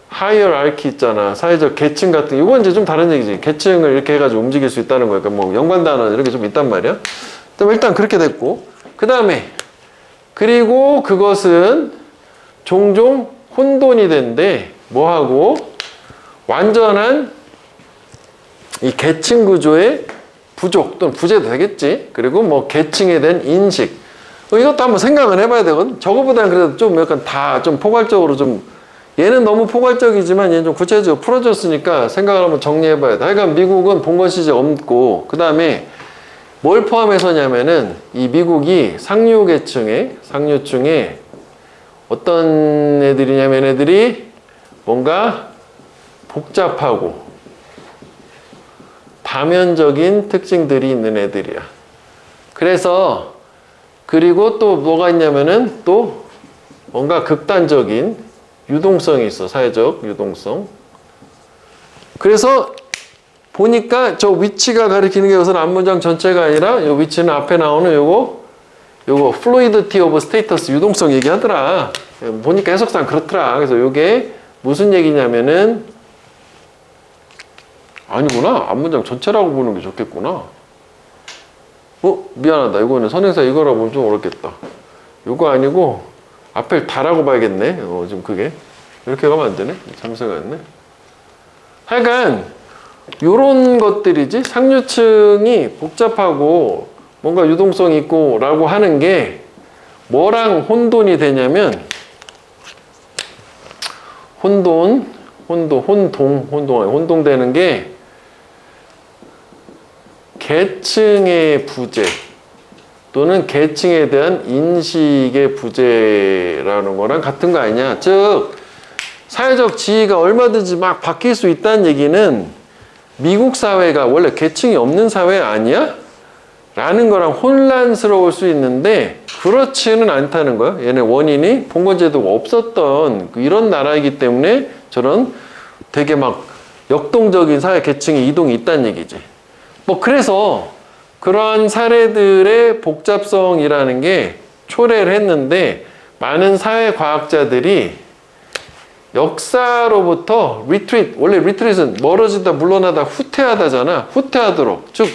하이어알키 있잖아. 사회적 계층 같은 이건 이제 좀 다른 얘기지. 계층을 이렇게 해가지고 움직일 수 있다는 거니까 연관단어 이런 게 좀 있단 말이야. 일단 그렇게 됐고 그 다음에 그리고 그것은 종종 혼돈이 된대. 뭐하고? 완전한 이 계층 구조의 부족 또는 부재도 되겠지. 그리고 계층에 대한 인식. 이것도 한번 생각을 해봐야 되거든. 저거보다는 그래도 좀 약간 다 좀 포괄적으로 좀 얘는 너무 포괄적이지만 얘는 좀 구체적으로 풀어줬으니까 생각을 한번 정리해봐야 돼. 하여간 미국은 봉건 시제 없고 그 다음에 뭘 포함해서냐면은 이 미국이 상류층에 어떤 애들이냐면 애들이 뭔가 복잡하고 다면적인 특징들이 있는 애들이야. 그래서 그리고 또 뭐가 있냐면은 또 뭔가 극단적인 유동성이 있어. 사회적 유동성. 그래서 보니까 저 위치가 가리키는 게 우선 앞문장 전체가 아니라 이 위치는 앞에 나오는 요거 fluidity of status 유동성 얘기하더라. 보니까 해석상 그렇더라. 그래서 요게 무슨 얘기냐면은 아니구나. 앞문장 전체라고 보는 게 좋겠구나. 미안하다. 이거는 선행사 이거라고 보면 좀 어렵겠다. 요거 아니고 앞에 다라고 봐야겠네. 지금 그게 이렇게 가면 안 되네. 잠수했네. 하여간 요런 것들이지. 상류층이 복잡하고 뭔가 유동성이 있고 라고 하는 게 뭐랑 혼돈이 되냐면 혼동되는 게 계층의 부재 또는 계층에 대한 인식의 부재라는 거랑 같은 거 아니냐. 즉 사회적 지위가 얼마든지 막 바뀔 수 있다는 얘기는 미국 사회가 원래 계층이 없는 사회 아니야? 라는 거랑 혼란스러울 수 있는데 그렇지는 않다는 거야. 얘네 원인이 봉건제도가 없었던 이런 나라이기 때문에 저런 되게 막 역동적인 사회 계층의 이동이 있다는 얘기지. 그래서 그러한 사례들의 복잡성이라는 게 초래를 했는데 많은 사회과학자들이 역사로부터 원래 리트릿은 멀어지다 물러나다 후퇴하다잖아. 후퇴하도록 즉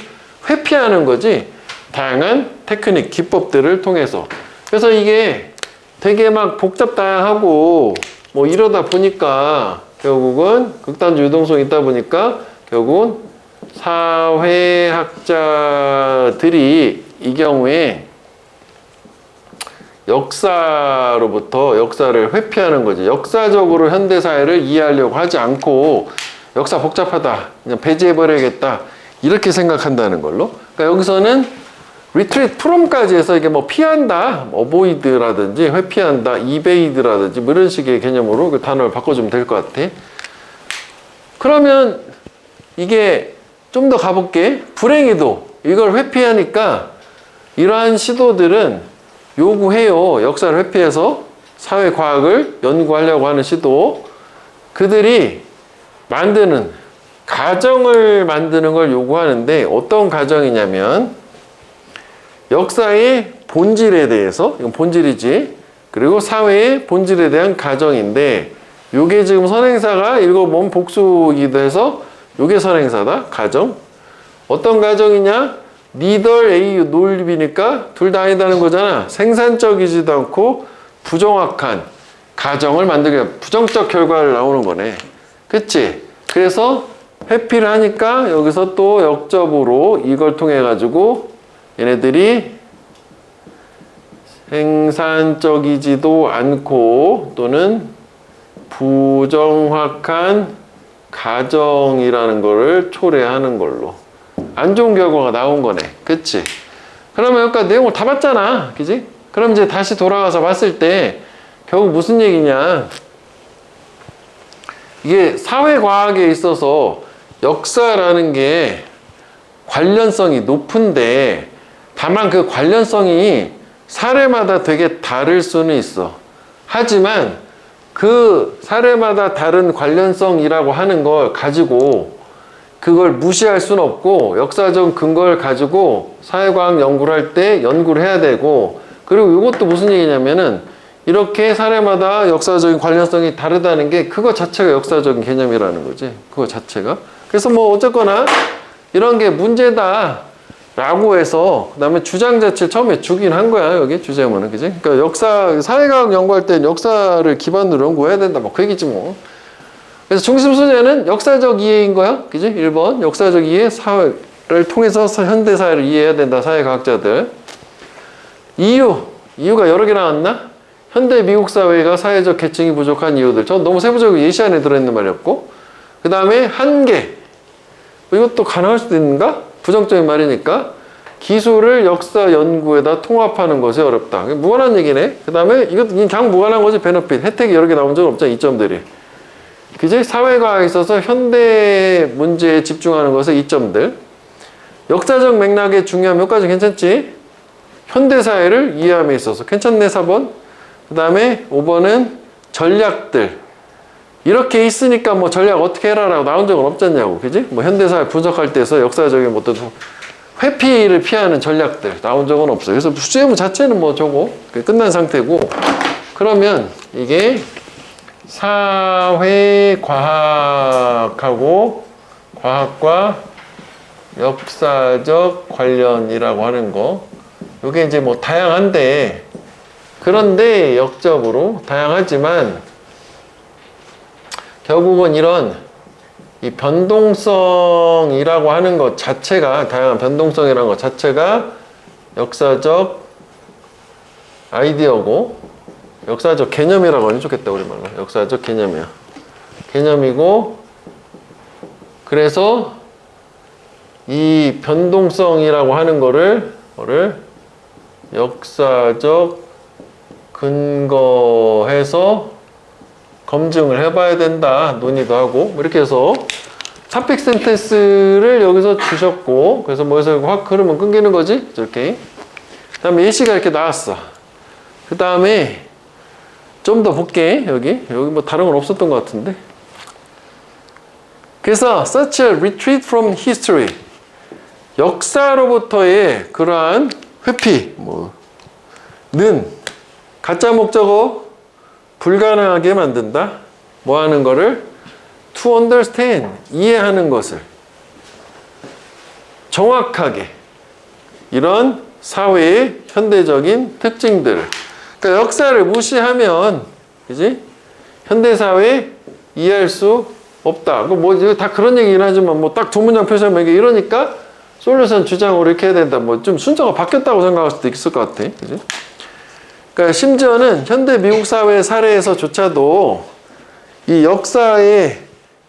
회피하는 거지. 다양한 테크닉, 기법들을 통해서. 그래서 이게 되게 막 복잡다양하고 뭐 이러다 보니까 결국은 극단적 유동성이 있다 보니까 결국은 사회학자들이 이 경우에 역사로부터 역사를 회피하는 거지. 역사적으로 현대사회를 이해하려고 하지 않고 역사 복잡하다, 그냥 배제해버려야겠다, 이렇게 생각한다는 걸로. 그러니까 여기서는 retreat from까지 해서 이게 뭐 피한다, avoid라든지 회피한다, evade라든지 뭐 이런 식의 개념으로 그 단어를 바꿔주면 될 것 같아. 그러면 이게 좀 더 가볼게. 불행히도 이걸 회피하니까 이러한 시도들은 요구해요. 역사를 회피해서 사회과학을 연구하려고 하는 시도. 그들이 만드는 가정을 만드는 걸 요구하는데 어떤 가정이냐면 역사의 본질에 대해서, 이건 본질이지, 그리고 사회의 본질에 대한 가정인데 요게 지금 선행사가 읽어보면 복수이기도 해서 요게 선행사다. 가정. 어떤 가정이냐? neither A, nor B니까 둘 다 아니다는 거잖아. 생산적이지도 않고 부정확한 가정을 만들게, 부정적 결과를 나오는 거네. 그치? 그래서 회피를 하니까 여기서 또 역접으로 이걸 통해 가지고 얘네들이 생산적이지도 않고 또는 부정확한 가정이라는 거를 초래하는 걸로 안 좋은 결과가 나온 거네. 그치? 그러면 여기까지 내용을 다 봤잖아. 그지? 그럼 이제 다시 돌아가서 봤을 때 결국 무슨 얘기냐? 이게 사회과학에 있어서 역사라는 게 관련성이 높은데 다만 그 관련성이 사례마다 되게 다를 수는 있어. 하지만 그 사례마다 다른 관련성이라고 하는 걸 가지고 그걸 무시할 수는 없고 역사적 근거를 가지고 사회과학 연구를 할 때 연구를 해야 되고, 그리고 이것도 무슨 얘기냐면은 이렇게 사례마다 역사적인 관련성이 다르다는 게 그거 자체가 역사적인 개념이라는 거지. 그거 자체가. 그래서 뭐 어쨌거나 이런 게 문제다 라고 해서 그 다음에 주장 자체를 처음에 주긴 한 거야. 여기 주제문은. 그지? 그러니까 역사, 사회과학 연구할 땐 역사를 기반으로 연구해야 된다. 뭐 그 얘기지 뭐. 그래서 중심 소재는 역사적 이해인 거야. 그지? 1번. 역사적 이해, 사회를 통해서 현대사회를 이해해야 된다. 사회과학자들. 이유가 여러 개 나왔나? 현대 미국 사회가 사회적 계층이 부족한 이유들. 저 너무 세부적으로 예시 안에 들어있는 말이었고. 그 다음에 한계. 이것도 가능할 수도 있는가? 부정적인 말이니까. 기술을 역사 연구에다 통합하는 것이 어렵다. 무관한 얘기네. 그 다음에 이것도 그냥 무관한 거지. 베너핏. 혜택이 여러 개 나온 적은 없잖아. 이점들이. 그지? 사회과학에 있어서 현대 문제에 집중하는 것의 이점들. 역사적 맥락의 중요함 몇 가지 괜찮지? 현대사회를 이해함에 있어서. 괜찮네, 4번. 그 다음에 5번은 전략들. 이렇게 있으니까 뭐 전략 어떻게 해라라고 나온 적은 없잖냐고. 그지? 뭐 현대사회 분석할 때서 역사적인 어떤 회피를 피하는 전략들 나온 적은 없어요. 그래서 주제문 자체는 뭐 저거 끝난 상태고. 그러면 이게 사회과학하고 과학과 역사적 관련이라고 하는 거. 이게 이제 뭐 다양한데, 그런데 역적으로 다양하지만 결국은 이런 이 변동성이라고 하는 것 자체가, 다양한 변동성이라는 것 자체가 역사적 아이디어고, 역사적 개념이라고 하면 좋겠다, 우리말로. 역사적 개념이야. 개념이고, 그래서 이 변동성이라고 하는 거를 역사적 근거해서 검증을 해봐야 된다, 논의도 하고, 이렇게 해서 탑픽 센텐스를 여기서 주셨고, 그래서 뭐 해서 확 흐르면 끊기는 거지, 이렇게. 그 다음에 예시가 이렇게 나왔어. 그 다음에 좀 더 볼게. 여기 뭐 다른 건 없었던 것 같은데. 그래서 such a retreat from history, 역사로부터의 그러한 회피 는 가짜 목적어 불가능하게 만든다. 뭐 하는 거를? to understand, 이해하는 것을 정확하게, 이런 사회의 현대적인 특징들을. 그러니까 역사를 무시하면, 그지? 현대사회 이해할 수 없다. 뭐, 다 그런 얘기긴 하지만, 뭐, 딱 두 문장 표시하면 이러니까, 솔루션 주장으로 이렇게 해야 된다. 뭐, 좀 순서가 바뀌었다고 생각할 수도 있을 것 같아. 그지? 그러니까 심지어는 현대 미국 사회 사례에서조차도 이 역사에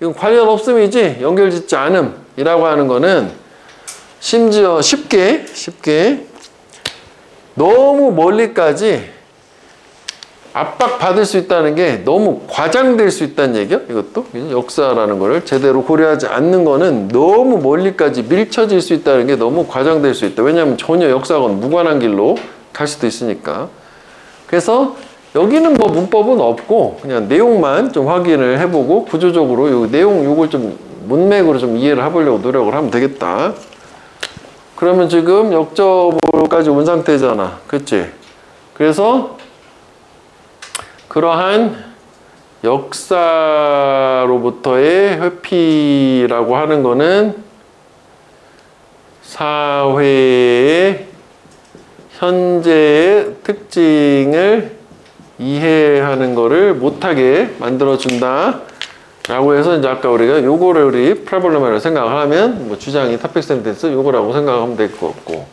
이건 관련 없음이지, 연결 짓지 않음이라고 하는 거는 심지어 쉽게 너무 멀리까지 압박받을 수 있다는 게 너무 과장될 수 있다는 얘기야. 이것도 역사라는 거를 제대로 고려하지 않는 거는 너무 멀리까지 밀쳐질 수 있다는 게 너무 과장될 수 있다. 왜냐하면 전혀 역사하고는 무관한 길로 갈 수도 있으니까. 그래서 여기는 뭐 문법은 없고 그냥 내용만 좀 확인을 해보고 구조적으로 요 내용 요걸 좀 문맥으로 좀 이해를 해보려고 노력을 하면 되겠다. 그러면 지금 역접을까지 온 상태잖아. 그치? 그래서 그러한 역사로부터의 회피라고 하는 거는 사회의 현재의 특징을 이해하는 거를 못하게 만들어준다. 라고 해서 이제 아까 우리가 요거를 우리 프로블럼이라고 생각을 하면 뭐 주장이 토픽 센텐스 요거라고 생각하면 될 것 같고,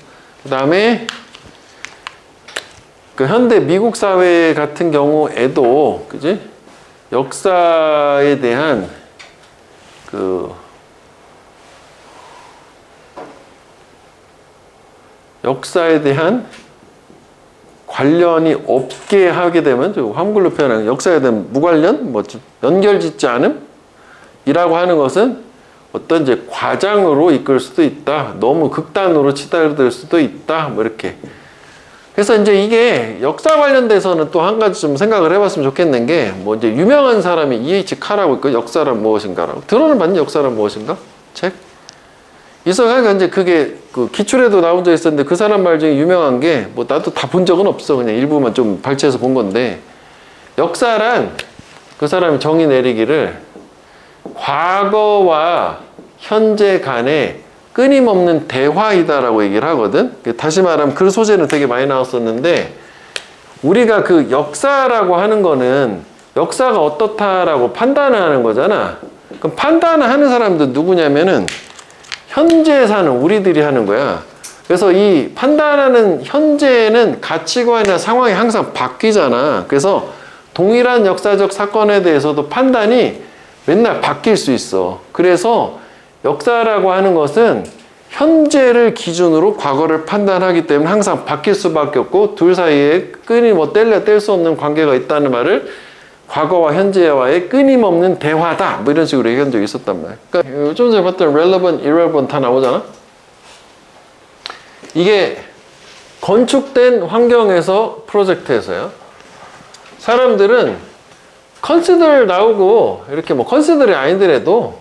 그 다음에 그 현대 미국 사회 같은 경우에도 그지 역사에 대한 그 역사에 대한 관련이 없게 하게 되면 한글로 표현하는 역사에 대한 무관련, 뭐 연결짓지 않음 이라고 하는 것은 어떤 이제 과장으로 이끌 수도 있다. 너무 극단으로 치달을 수도 있다. 뭐 이렇게. 그래서 이제 이게 역사 관련돼서는 또 한 가지 좀 생각을 해봤으면 좋겠는 게 뭐 이제 유명한 사람이 E.H. 카라고 있고 역사란 무엇인가라고. 들어는 봤니? 역사란 무엇인가? 책? 있어가니까 이제 그게 그 기출에도 나온 적 있었는데 그 사람 말 중에 유명한 게 뭐 나도 다 본 적은 없어. 그냥 일부만 좀 발췌해서 본 건데 역사란 그 사람이 정의 내리기를 과거와 현재 간의 끊임없는 대화이다라고 얘기를 하거든. 다시 말하면 그 소재는 되게 많이 나왔었는데 우리가 그 역사라고 하는 거는 역사가 어떻다라고 판단을 하는 거잖아. 그럼 판단을 하는 사람도 누구냐면은 현재 사는 우리들이 하는 거야. 그래서 이 판단하는 현재는 가치관이나 상황이 항상 바뀌잖아. 그래서 동일한 역사적 사건에 대해서도 판단이 맨날 바뀔 수 있어. 그래서 역사라고 하는 것은 현재를 기준으로 과거를 판단하기 때문에 항상 바뀔 수밖에 없고 둘 사이에 뗄 수 없는 관계가 있다는 말을 과거와 현재와의 끊임없는 대화다. 뭐 이런 식으로 얘기한 적이 있었단 말이야. 그러니까 좀 전에 봤던 relevant, irrelevant 다 나오잖아. 이게 건축된 환경에서 프로젝트에서요. 사람들은 consider 나오고 이렇게 뭐 consider이 아니더라도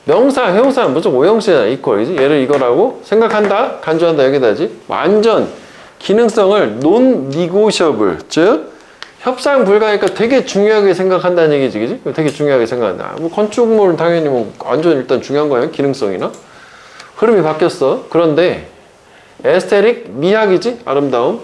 명사, 형사는 무조건 오형식이잖아. equal이지. 얘를 이거라고 생각한다, 간주한다 여기다지. 완전 기능성을 non-negotiable, 즉 협상 불가니까 되게 중요하게 생각한다는 얘기지, 그지? 되게 중요하게 생각한다. 뭐 건축물은 당연히 뭐 완전 일단 중요한 거예요. 기능성이나 흐름이 바뀌었어. 그런데 에스테릭 미학이지, 아름다움.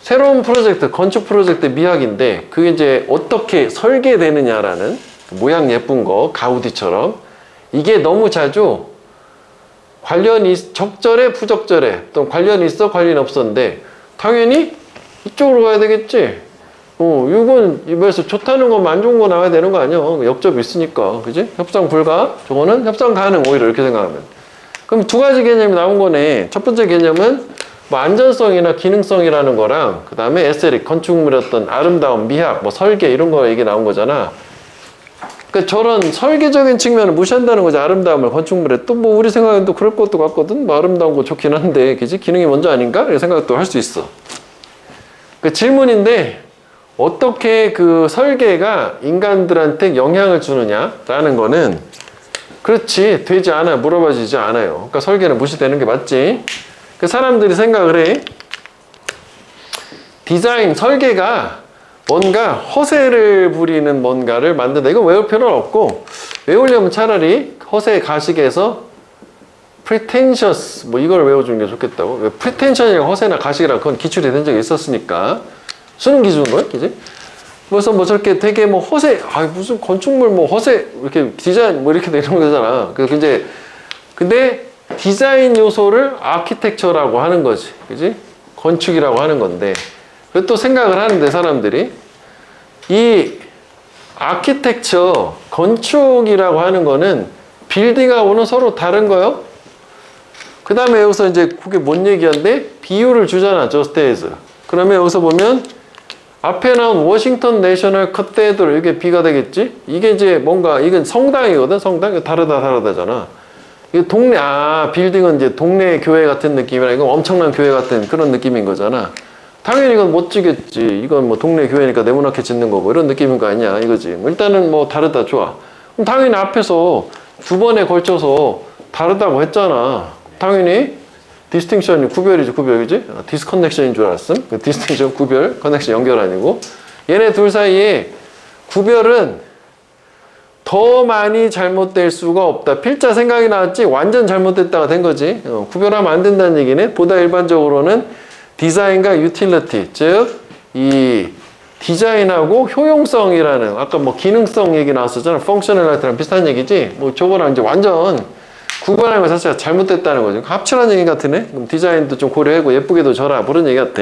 새로운 프로젝트, 건축 프로젝트 미학인데 그게 이제 어떻게 설계되느냐라는 모양 예쁜 거, 가우디처럼 이게 너무 자주 관련이 적절해, 부적절해, 또 관련이 있어, 관련이 없었는데 당연히 이쪽으로 가야 되겠지. 이건 이번에서 좋다는 거만 안 좋은 거 나와야 되는 거 아니야. 역접이 있으니까. 그지? 협상 불가, 저거는 협상 가능, 오히려 이렇게 생각하면. 그럼 두 가지 개념이 나온 거네. 첫 번째 개념은 뭐 안전성이나 기능성이라는 거랑, 그 다음에 에스테릭, 건축물의 어떤 아름다움, 미학, 뭐 설계, 이런 거 얘기 나온 거잖아. 그러니까 저런 설계적인 측면을 무시한다는 거지. 아름다움을 건축물에. 또 뭐 우리 생각에는 또 그럴 것도 같거든. 뭐 아름다운 거 좋긴 한데, 그지? 기능이 먼저 아닌가? 이런 생각도 할 수 있어. 그 질문인데, 어떻게 그 설계가 인간들한테 영향을 주느냐라는 거는 그렇지 되지 않아요. 물어봐지지 않아요. 그러니까 설계는 무시되는 게 맞지. 그 사람들이 생각을 해. 디자인, 설계가 뭔가 허세를 부리는 뭔가를 만든다. 이거 외울 필요는 없고 외우려면 차라리 허세 가식에서 pretentious 뭐 이걸 외워주는 게 좋겠다고. pretentious 허세나 가식이랑 그건 기출이 된 적이 있었으니까 수능 기준으로, 그지? 그래서 뭐 저렇게 되게 뭐 허세, 무슨 건축물 뭐 허세, 이렇게 디자인 뭐 이렇게 되는 거잖아. 그래서 이제, 근데 디자인 요소를 아키텍처라고 하는 거지. 그지? 건축이라고 하는 건데. 그리고 또 생각을 하는데, 사람들이. 이 아키텍처, 건축이라고 하는 거는 빌딩하고는 서로 다른 거요. 그 다음에 여기서 이제 그게 뭔 얘기한데? 비유를 주잖아, just as. 그러면 여기서 보면 앞에 나온 워싱턴 내셔널 커테드럴, 이게 B가 되겠지? 이게 이제 뭔가, 이건 성당이거든, 성당? 이거 다르다잖아. 이게 동네, 빌딩은 이제 동네 교회 같은 느낌이라, 이건 엄청난 교회 같은 그런 느낌인 거잖아. 당연히 이건 멋지겠지. 이건 뭐 동네 교회니까 네모나게 짓는 거고, 이런 느낌인 거 아니야, 이거지. 일단은 뭐 다르다, 좋아. 그럼 당연히 앞에서 두 번에 걸쳐서 다르다고 했잖아. 당연히 디스팅션이 구별이지, 구별이지? 디스커넥션인 줄 알았음. 그 디스팅션 구별, 커넥션 연결 아니고. 얘네 둘 사이에 구별은 더 많이 잘못될 수가 없다. 필자 생각이 나왔지? 완전 잘못됐다가 된 거지. 구별하면 안 된다는 얘기네. 보다 일반적으로는 디자인과 유틸리티, 즉 이 디자인하고 효용성이라는, 아까 뭐 기능성 얘기 나왔었잖아. 펑셔널리티랑 비슷한 얘기지. 뭐 저거랑 이제 완전 구분하는 것 자체가 잘못됐다는 거죠. 합치라는 얘기 같으네. 그럼 디자인도 좀 고려하고 예쁘게도 져라, 그런 얘기 같아.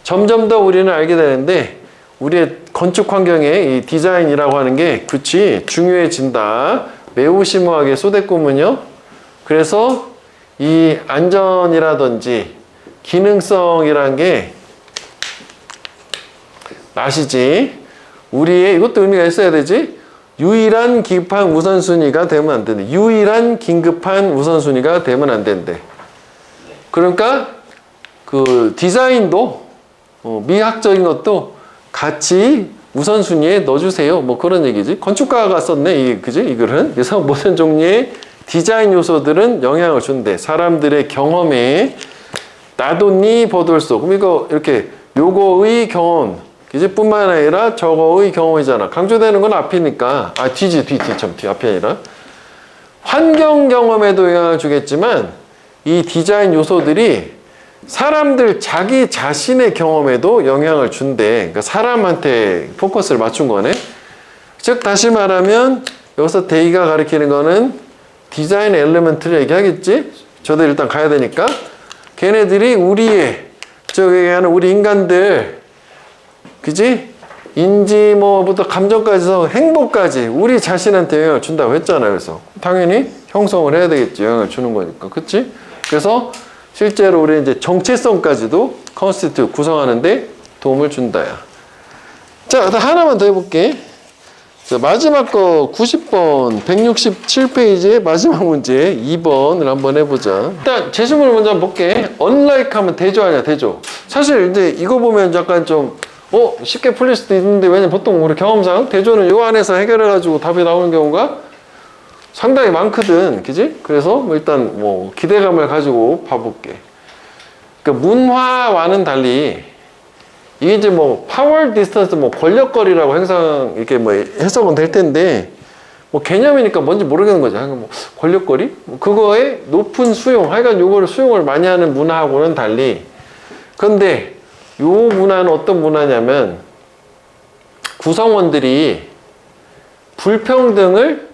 점점 더 우리는 알게 되는데, 우리의 건축 환경에 이 디자인이라고 하는 게 그치 중요해진다. 매우 심오하게 쏟았구문요. 그래서 이 안전이라든지 기능성이란 게 아시지? 우리의, 이것도 의미가 있어야 되지? 유일한 긴급한 우선순위가 되면 안 된대. 유일한 긴급한 우선순위가 되면 안 된대. 그러니까 그 디자인도 미학적인 것도 같이 우선순위에 넣어주세요. 뭐 그런 얘기지. 건축가가 썼네, 그지? 이 글은. 그래서 모든 종류의 디자인 요소들은 영향을 준대. 사람들의 경험에 나도니 버돌소. 그럼 이거 이렇게 요거의 경험, 그지? 뿐만 아니라 저거의 경험이잖아. 강조되는 건 앞이니까. 뒤 앞이 아니라. 환경 경험에도 영향을 주겠지만 이 디자인 요소들이 사람들 자기 자신의 경험에도 영향을 준대. 그러니까 사람한테 포커스를 맞춘 거네. 즉 다시 말하면 여기서 대의가 가리키는 거는 디자인 엘리먼트를 얘기하겠지. 저도 일단 가야 되니까. 걔네들이 우리의, 저기 하는 우리 인간들, 그지? 인지 뭐부터 감정까지 해서 행복까지 우리 자신한테 영향을 준다고 했잖아요. 그래서 당연히 형성을 해야 되겠지. 영향을 주는 거니까. 그치? 그래서 실제로 우리 이제 정체성까지도 컨스티튜트 구성하는데 도움을 준다야. 자, 하나만 더 해볼게. 자, 마지막 거 90번 167페이지의 마지막 문제 2번을 한번 해보자. 일단 제시문을 먼저 한번 볼게. unlike 하면 대조 아니야, 대조. 사실 이제 이거 보면 약간 좀 쉽게 풀릴 수도 있는데, 왜냐면 보통 우리 경험상 대조는 요 안에서 해결해가지고 답이 나오는 경우가 상당히 많거든, 그지? 그래서 뭐 일단 뭐 기대감을 가지고 봐볼게. 그러니까 문화와는 달리 이게 이제 뭐 파워 디스턴스, 뭐 권력거리라고 이렇게 뭐 해석은 될 텐데, 뭐 개념이니까 뭔지 모르겠는 거죠. 뭐 권력거리? 그거에 높은 수용, 하여간 요거를 수용을 많이 하는 문화하고는 달리. 그런데 요 문화는 어떤 문화냐면 구성원들이 불평등을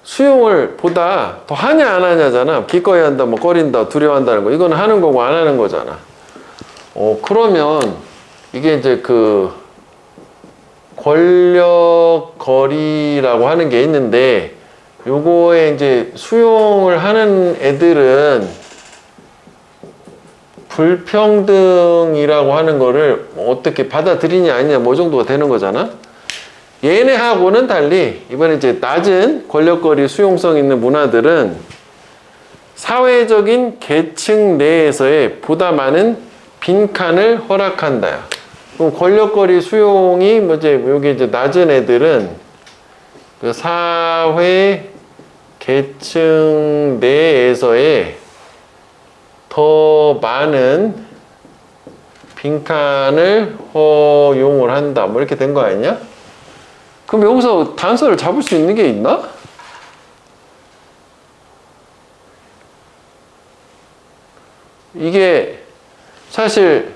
수용을 보다 더 하냐 안 하냐잖아. 기꺼이 한다, 뭐 꺼린다, 두려워한다는 거. 이건 하는 거고 안 하는 거잖아. 그러면 이게 이제 그 권력거리라고 하는 게 있는데, 요거에 이제 수용을 하는 애들은 불평등이라고 하는 거를 어떻게 받아들이냐 아니냐 뭐 정도가 되는 거잖아. 얘네하고는 달리 이번에 이제 낮은 권력거리 수용성 있는 문화들은 사회적인 계층 내에서의 보다 많은 빈칸을 허락한다요. 그럼 권력거리 수용이 뭐지? 여기 이제 낮은 애들은 그 사회 계층 내에서의 더 많은 빈칸을 허용을 한다. 뭐 이렇게 된 거 아니냐? 그럼 여기서 단서를 잡을 수 있는 게 있나? 이게 사실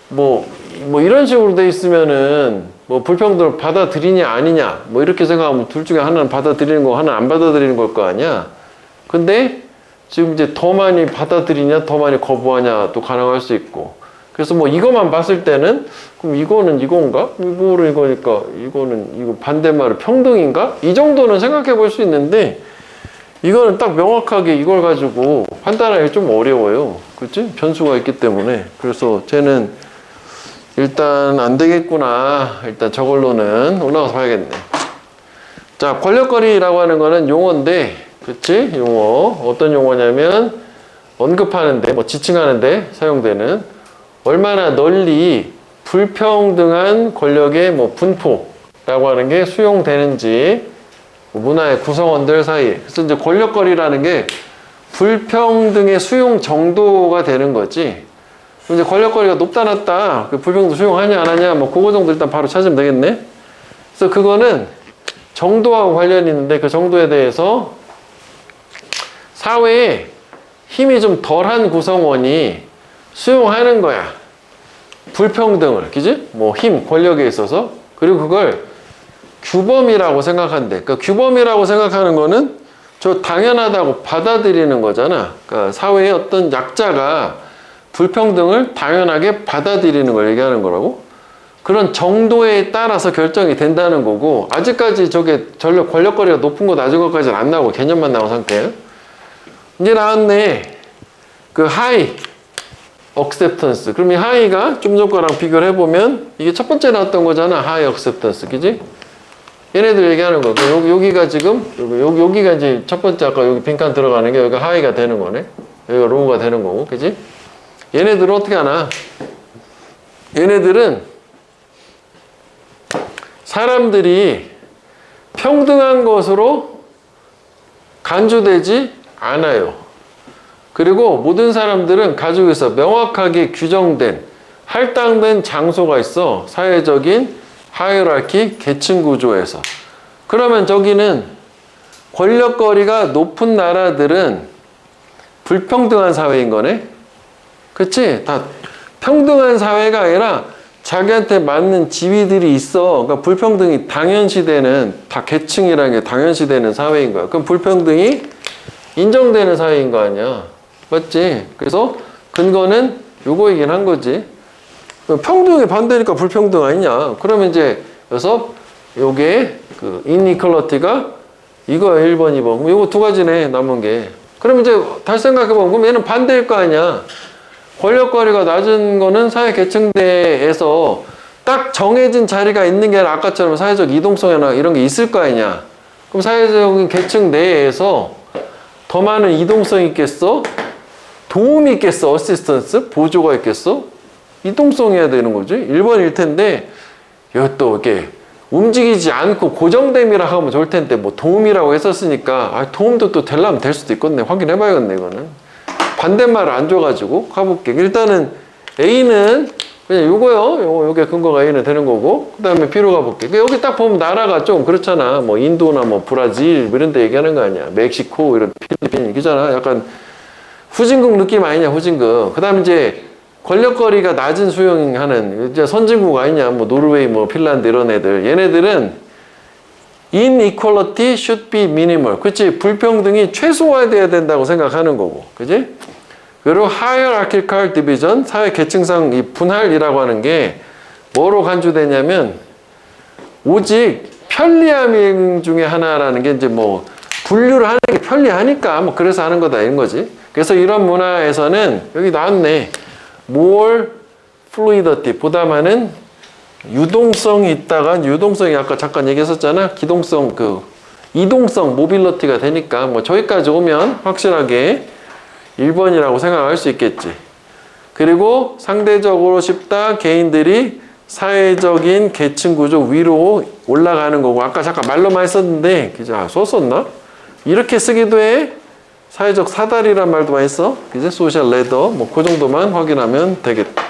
뭐 뭐 이런 식으로 돼 있으면은 뭐 불평등을 받아들이냐 아니냐 뭐 이렇게 생각하면 둘 중에 하나는 받아들이는 거 하나는 안 받아들이는 걸 거 아니야. 근데 지금 이제 더 많이 받아들이냐 더 많이 거부하냐 또 가능할 수 있고. 그래서 뭐 이것만 봤을 때는 그럼 이거는 이건가? 이거를 이거니까 이거는 이거 반대말은 평등인가? 이 정도는 생각해 볼 수 있는데 이거는 딱 명확하게 이걸 가지고 판단하기 좀 어려워요. 그치? 변수가 있기 때문에. 그래서 쟤는 일단 안 되겠구나. 일단 저걸로는 올라가서 봐야겠네. 자, 권력거리라고 하는 거는 용어인데, 그치? 용어. 어떤 용어냐면, 언급하는데, 뭐 지칭하는데 사용되는 얼마나 널리 불평등한 권력의 뭐 분포라고 하는 게 수용되는지 문화의 구성원들 사이에. 그래서 이제 권력거리라는 게 불평등의 수용 정도가 되는 거지. 이제 권력거리가 높다 낮다, 그 불평등 수용하냐 안 하냐, 뭐 그거 정도 일단 바로 찾으면 되겠네. 그래서 그거는 정도하고 관련이 있는데 그 정도에 대해서 사회에 힘이 좀 덜한 구성원이 수용하는 거야. 불평등을, 그지? 뭐 힘, 권력에 있어서. 그리고 그걸 규범이라고 생각한대. 그러니까 규범이라고 생각하는 거는 저 당연하다고 받아들이는 거잖아. 그러니까 사회의 어떤 약자가 불평등을 당연하게 받아들이는 걸 얘기하는 거라고. 그런 정도에 따라서 결정이 된다는 거고, 아직까지 저게 전력 권력거리가 높은 거 낮은 것까지는 안 나오고 개념만 나온 상태예요. 이제 나왔네. 그 하이 억셉턴스. 그럼 이 하이가 좀 전 거랑 비교를 해보면 이게 첫 번째 나왔던 거잖아. 하이 억셉턴스. 그지? 얘네들 얘기하는 거. 여기가 지금 여기가 이제 첫 번째 아까 여기 빈칸 들어가는 게 여기가 하이가 되는 거네. 여기가 로우가 되는 거고. 그지? 얘네들은 어떻게 하나? 얘네들은 사람들이 평등한 것으로 간주되지 않아요. 그리고 모든 사람들은 가지고 있어. 명확하게 규정된, 할당된 장소가 있어. 사회적인 하이어라키 계층 구조에서. 그러면 저기는 권력거리가 높은 나라들은 불평등한 사회인 거네. 그치? 다 평등한 사회가 아니라 자기한테 맞는 지위들이 있어. 그러니까 불평등이 당연시되는, 다 계층이라는 게 당연시되는 사회인 거야. 그럼 불평등이 인정되는 사회인 거 아니야. 맞지? 그래서 근거는 요거이긴 한 거지. 평등에 반대니까 불평등 아니냐. 그러면 이제 여기서 요게 그 inequality가 이거야. 1번, 2번. 그럼 요거 두 가지네. 남은 게. 그럼 이제 다시 생각해보면 그럼 얘는 반대일 거 아니야. 권력거리가 낮은 거는 사회 계층대에서 딱 정해진 자리가 있는 게 아니라 아까처럼 사회적 이동성이나 이런 게 있을 거 아니냐. 그럼 사회적인 계층 내에서 더 많은 이동성이 있겠어? 도움이 있겠어? 어시스턴스? 보조가 있겠어? 이동성이어야 되는 거지. 1번일 텐데 이것도 이렇게 움직이지 않고 고정됨이라 하면 좋을 텐데 뭐 도움이라고 했었으니까 도움도 또 되려면 될 수도 있겠네. 확인해봐야겠네. 이거는 반대말을 안 줘가지고 가볼게. 일단은 A는 그냥 요거요. 요게 근거가 A는 되는 거고, 그 다음에 B로 가볼게. 여기 딱 보면 나라가 좀 그렇잖아. 뭐 인도나 뭐 브라질 뭐 이런 데 얘기하는 거 아니야. 멕시코 이런 필리핀 얘기잖아. 약간 후진국 느낌 아니냐. 후진국. 그 다음에 이제 권력거리가 낮은 수용하는 이제 선진국 아니냐. 뭐 노르웨이 뭐 핀란드 이런 애들. 얘네들은 inequality should be minimal. 그치? 불평등이 최소화돼야 된다고 생각하는 거고. 그치? 그리고 hierarchical division, 사회 계층상 이 분할이라고 하는 게 뭐로 간주되냐면 오직 편리함 중에 하나라는 게 이제 뭐 분류를 하는 게 편리하니까 뭐 그래서 하는 거다 이런 거지. 그래서 이런 문화에서는 여기 나왔네. more fluidity, 보다 많은 유동성이 있다가 유동성이 아까 잠깐 얘기했었잖아. 기동성, 이동성, 모빌리티가 되니까 뭐 저기까지 오면 확실하게 1번이라고 생각할 수 있겠지. 그리고 상대적으로 쉽다. 개인들이 사회적인 계층 구조 위로 올라가는 거고, 아까 잠깐 말로만 했었는데 그죠? 썼었나? 이렇게 쓰기도 해. 사회적 사다리란 말도 많이 써. 이제 소셜 레더 뭐 그 정도만 확인하면 되겠다.